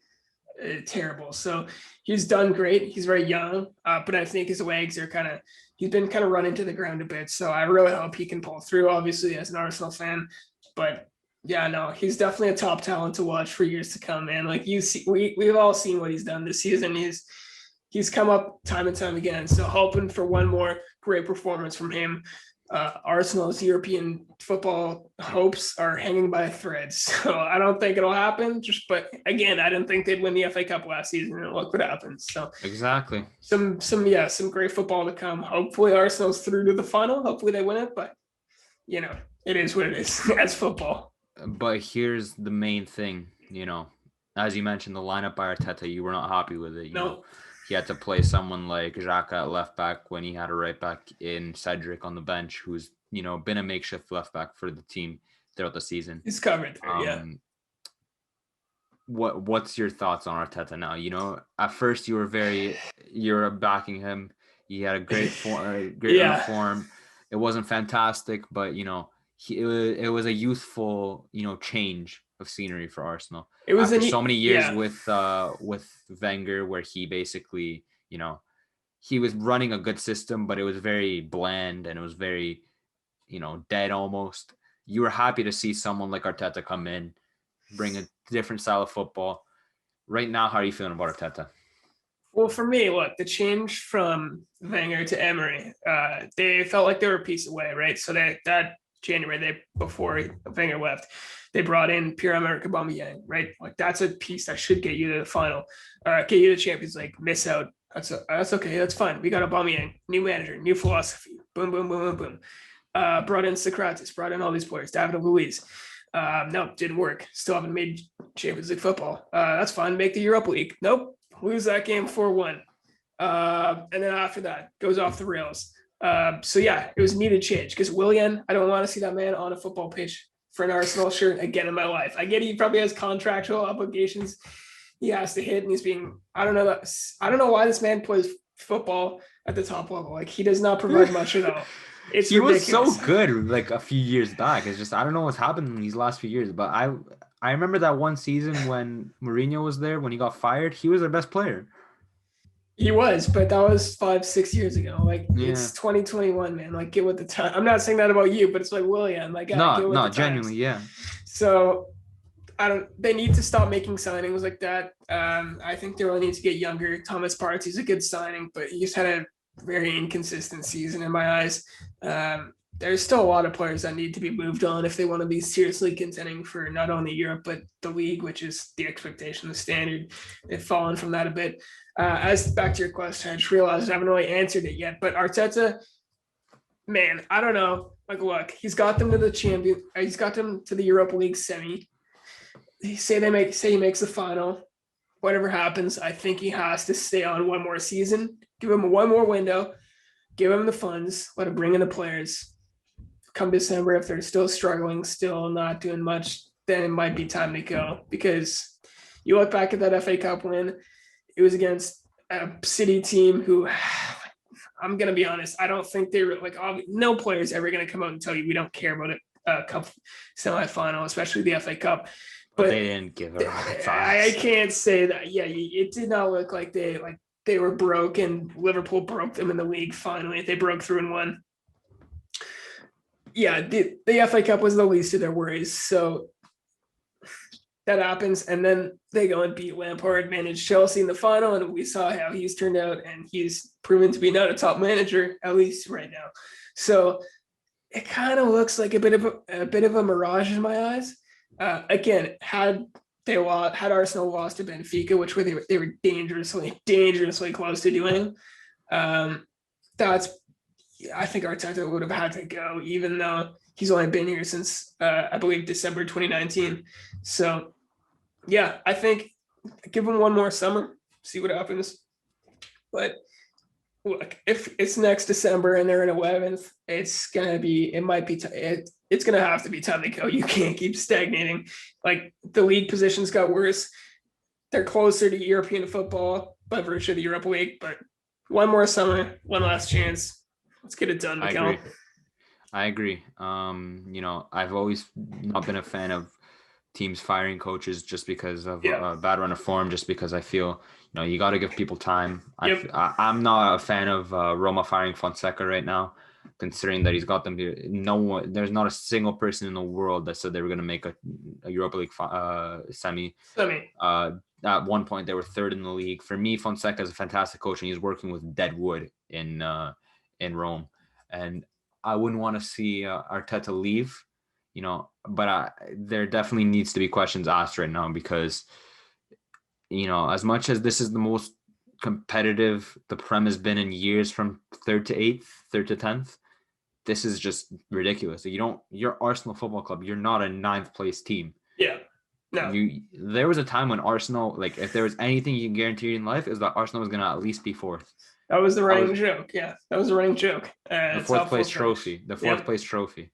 [SPEAKER 2] terrible. So he's done great. He's very young, but I think his legs are he's been kind of run into the ground a bit. So I really hope he can pull through, obviously, as an Arsenal fan. But yeah, no, he's definitely a top talent to watch for years to come, man. Like we've all seen what he's done this season. He's come up time and time again. So hoping for one more great performance from him. Arsenal's European football hopes are hanging by a thread. So I don't think it'll happen. But again, I didn't think they'd win the FA Cup last season, and look what happens. So
[SPEAKER 1] exactly,
[SPEAKER 2] some great football to come. Hopefully Arsenal's through to the final. Hopefully they win it. But it is what it is. That's football.
[SPEAKER 1] But here's the main thing. As you mentioned, the lineup by Arteta, you were not happy with it.
[SPEAKER 2] No.
[SPEAKER 1] He had to play someone like Xhaka at left back when he had a right back in Cedric on the bench, who's, been a makeshift left back for the team throughout the season.
[SPEAKER 2] He's covered there, yeah.
[SPEAKER 1] What's your thoughts on Arteta now? At first you were backing him. He had a great form. It wasn't fantastic, but it was a youthful, change of scenery for Arsenal.
[SPEAKER 2] It was
[SPEAKER 1] after so many years with Wenger, where he basically, he was running a good system, but it was very bland and it was very, dead almost. You were happy to see someone like Arteta come in, bring a different style of football. Right now, how are you feeling about Arteta?
[SPEAKER 2] Well, for me, look, the change from Wenger to Emery, they felt like they were a piece away, right? So that January, before Wenger left, they brought in Pierre-Emerick Aubameyang, right? Like that's a piece that should get you to the final, get you to the Champions League. Miss out, that's okay, that's fine. We got Aubameyang, new manager, new philosophy. Boom, boom, boom, boom, boom. Brought in Socrates, brought in all these players. David Luiz. No, didn't work. Still haven't made Champions League football. That's fine. Make the Europa League. Nope. Lose that game 4-1. And then after that, goes off the rails. So yeah, it was needed change, because Willian, I don't want to see that man on a football pitch for an Arsenal shirt again in my life. I get he probably has contractual obligations he has to hit, and he's being, I don't know why this man plays football at the top level. Like he does not provide much at all.
[SPEAKER 1] He ridiculous. Was so good like a few years back. It's just I don't know what's happened in these last few years, but I remember that one season when Mourinho was there, when he got fired, he was their best player.
[SPEAKER 2] He was, but that was 5-6 years ago. It's 2021, man. Like, get with the time. I'm not saying that about you, but it's like Willian. Like,
[SPEAKER 1] no, genuinely, yeah.
[SPEAKER 2] So They need to stop making signings like that. I think they really need to get younger. Thomas Partey's a good signing, but he just had a very inconsistent season in my eyes. There's still a lot of players that need to be moved on if they want to be seriously contending for not only Europe but the league, which is the expectation, the standard. They've fallen from that a bit. As back to your question, I just realized I haven't really answered it yet. But Arteta, man, I don't know. Like, look, he's got them to the champion. He's got them to the Europa League semi. Say he makes the final. Whatever happens, I think he has to stay on one more season. Give him one more window. Give him the funds. Let him bring in the players. Come December, if they're still struggling, still not doing much, then it might be time to go. Because you look back at that FA Cup win, it was against a City team who, I'm going to be honest, I don't think they were like, no player is ever going to come out and tell you we don't care about a cup semifinal, especially the FA Cup. But
[SPEAKER 1] they didn't give it.
[SPEAKER 2] I can't say that. Yeah, it did not look like they were broke and Liverpool broke them in the league. Finally, they broke through and won. Yeah, the FA Cup was the least of their worries. So that happens, and then they go and beat Lampard, manage Chelsea in the final, and we saw how he's turned out, and he's proven to be not a top manager, at least right now. So it kind of looks like a bit of a mirage in my eyes. Again, had Arsenal lost to Benfica, which they were dangerously close to doing, I think Arteta would have had to go, even though he's only been here since I believe December 2019. So yeah, I think give him one more summer, see what happens. But look, if it's next December and they're in 11th, it's gonna have to be time to go. You can't keep stagnating. Like, the league positions got worse. They're closer to European football by virtue of the Europa League, but one more summer, one last chance. Let's get it done, Mikel.
[SPEAKER 1] I agree. I've always not been a fan of teams firing coaches just because of a bad run of form, just because I feel, you got to give people time. Yep. I'm not a fan of Roma firing Fonseca right now, considering that he's got them here. There's not a single person in the world that said they were going to make a Europa League semi. At one point, they were third in the league. For me, Fonseca is a fantastic coach, and he's working with dead wood in Rome. And I wouldn't want to see Arteta leave, but there definitely needs to be questions asked right now because, as much as this is the most competitive the Prem has been in years, from 3rd to 8th, 3rd to 10th, this is just ridiculous. You're Arsenal Football Club. You're not a 9th place team.
[SPEAKER 2] Yeah. No.
[SPEAKER 1] There was a time when Arsenal, like, if there was anything you can guarantee in life, is that Arsenal was going to at least be 4th.
[SPEAKER 2] That was the running joke. Yeah, that was the running joke.
[SPEAKER 1] The 4th place trophy. The 4th place trophy.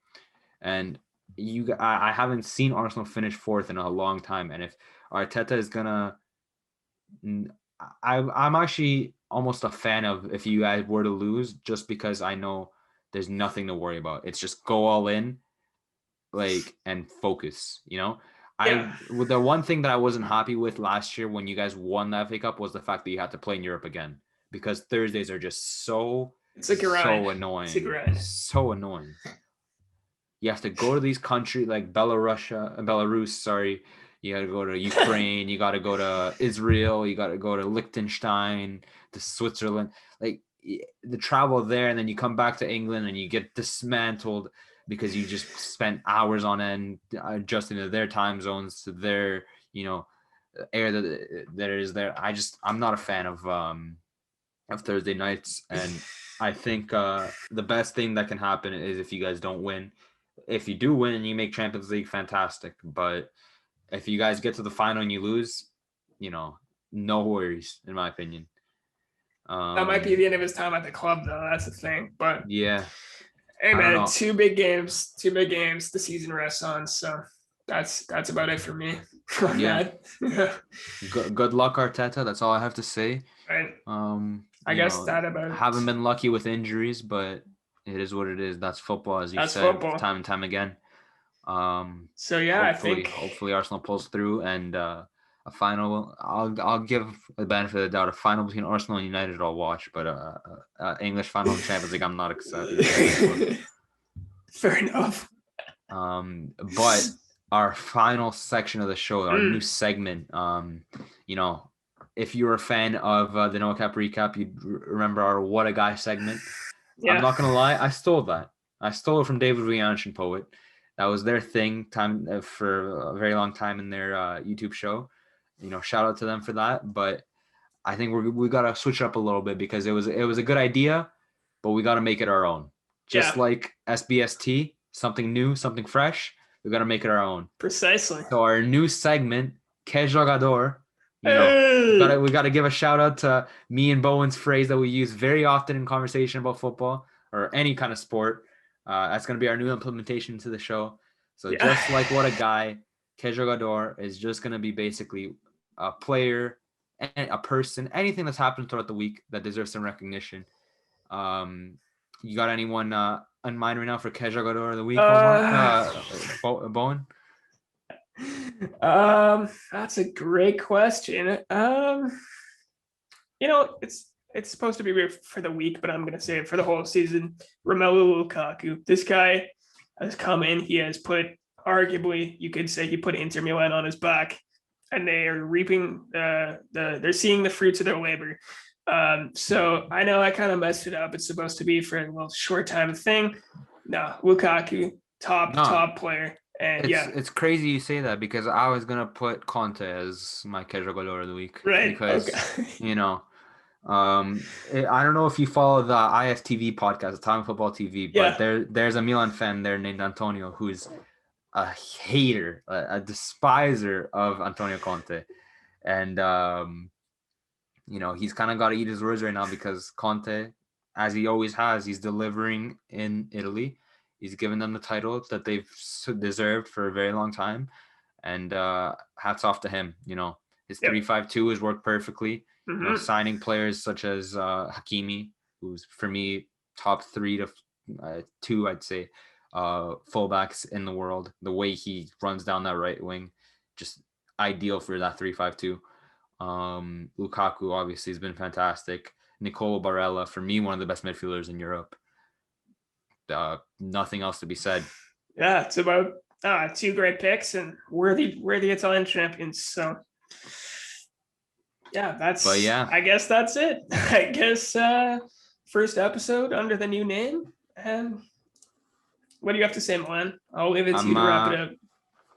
[SPEAKER 1] And I haven't seen Arsenal finish 4th in a long time. And if Arteta is gonna, I'm actually almost a fan of if you guys were to lose, just because I know there's nothing to worry about. It's just go all in, and focus. The one thing that I wasn't happy with last year when you guys won that FA Cup was the fact that you had to play in Europe again, because Thursdays are just so annoying. So annoying. You have to go to these countries like Belarus, sorry. You got to go to Ukraine. You got to go to Israel. You got to go to Liechtenstein, to Switzerland. Like, the travel there, and then you come back to England and you get dismantled because you just spent hours on end adjusting to their time zones, to their, air that is there. I'm not a fan of Thursday nights, and I think the best thing that can happen is if you guys don't win. If you do win and you make Champions League, fantastic. But if you guys get to the final and you lose, no worries, in my opinion.
[SPEAKER 2] That might be the end of his time at the club, though. That's the thing. But
[SPEAKER 1] yeah.
[SPEAKER 2] Hey, man, two big games. The season rests on. So that's about it for me.
[SPEAKER 1] Yeah. Good luck, Arteta. That's all I have to say.
[SPEAKER 2] Right. I guess that about it.
[SPEAKER 1] Haven't been lucky with injuries, but it is what it is. That's football, as you said, time and time again.
[SPEAKER 2] So yeah,
[SPEAKER 1] hopefully Arsenal pulls through, and a final. I'll give the benefit of the doubt. A final between Arsenal and United, I'll watch, but English final in Champions League, I'm not excited.
[SPEAKER 2] Fair enough.
[SPEAKER 1] But our final section of the show, our new segment. You know, if you were a fan of the No Cap Recap, you'd remember our What a Guy segment.
[SPEAKER 2] Yeah.
[SPEAKER 1] I'm not going to lie. I stole that. I stole it from David Rianchin Poet. That was their thing for a very long time in their YouTube show. You know, shout out to them for that. But I think we got to switch it up a little bit because it was a good idea, but we got to make it our own. Just like SBST, something new, something fresh. We got to make it our own.
[SPEAKER 2] Precisely.
[SPEAKER 1] So our new segment, Que Jogador, you know, we got to give a shout out to me and Bowen's phrase that we use very often in conversation about football or any kind of sport. That's going to be our new implementation to the show. So just like What a Guy, Que Jogador is just going to be basically a player, a person, anything that's happened throughout the week that deserves some recognition. You got anyone in mind right now for Que Jogador of the week, Bowen?
[SPEAKER 2] That's a great question. You know, it's supposed to be for the week, but I'm gonna say it for the whole season. Romelu Lukaku. This guy has come in. He has put, arguably, you could say he put Inter Milan on his back, and they are reaping they're seeing the fruits of their labor. So I know I kind of messed it up. It's supposed to be for a little short time thing. No, Lukaku, top player. And
[SPEAKER 1] it's crazy you say that because I was gonna put Conte as my Que Jogador of the week,
[SPEAKER 2] right?
[SPEAKER 1] Because you know, I don't know if you follow the IFTV podcast, Italian Football TV, but there's a Milan fan there named Antonio who's a hater, a despiser of Antonio Conte, and you know, he's kind of got to eat his words right now because Conte, as he always has, he's delivering in Italy. He's given them the title that they've deserved for a very long time. And hats off to him. You know, his 3-5-2 has worked perfectly. You know, signing players such as Hakimi, who's for me top 3 to 2, I'd say, fullbacks in the world. The way he runs down that right wing, just ideal for that 3-5-2. Lukaku obviously has been fantastic. Nicolo Barella, for me, one of the best midfielders in Europe. Nothing else to be said.
[SPEAKER 2] Yeah, it's about 2 great picks and worthy Italian champions. So I guess that's it. I guess first episode under the new name. And what do you have to say, Milan? I'll leave it to you to wrap it up.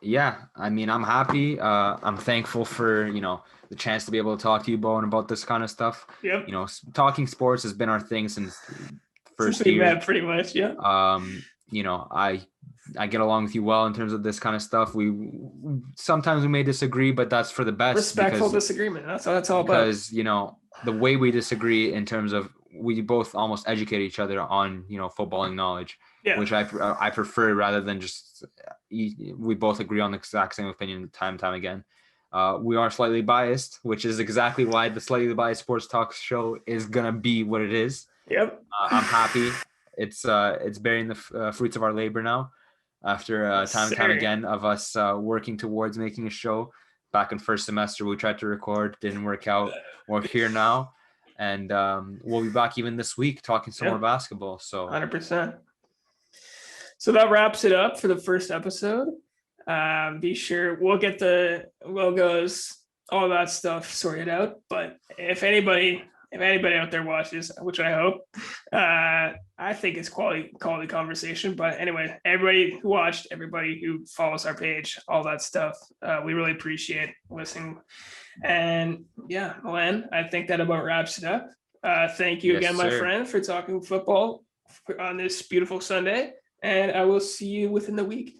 [SPEAKER 1] Yeah, I mean, I'm happy. I'm thankful for, you know, the chance to be able to talk to you, Bowen, about this kind of stuff.
[SPEAKER 2] Yep.
[SPEAKER 1] You know, talking sports has been our thing since first year.
[SPEAKER 2] Pretty much, yeah.
[SPEAKER 1] You know, I get along with you well in terms of this kind of stuff. Sometimes we may disagree, but that's for the best.
[SPEAKER 2] Respectful disagreement. That's all about.
[SPEAKER 1] Because, you know, the way we disagree in terms of we both almost educate each other on, you know, footballing knowledge, which I prefer rather than just we both agree on the exact same opinion time and time again. We are slightly biased, which is exactly why the Slightly Biased Sports Talk show is gonna be what it is.
[SPEAKER 2] Yep.
[SPEAKER 1] I'm happy. It's bearing the fruits of our labor now, after time and time again of us working towards making a show. Back in first semester, we tried to record, didn't work out. We're here now, and we'll be back even this week talking some more basketball. So
[SPEAKER 2] 100%. So that wraps it up for the first episode. Be sure we'll get the logos, all that stuff sorted out. But if anybody out there watches, which I hope, I think it's quality conversation. But anyway, everybody who watched, everybody who follows our page, all that stuff, we really appreciate listening. And yeah, Milan, I think that about wraps it up. Thank you again, my friend, for talking football on this beautiful Sunday. And I will see you within the week.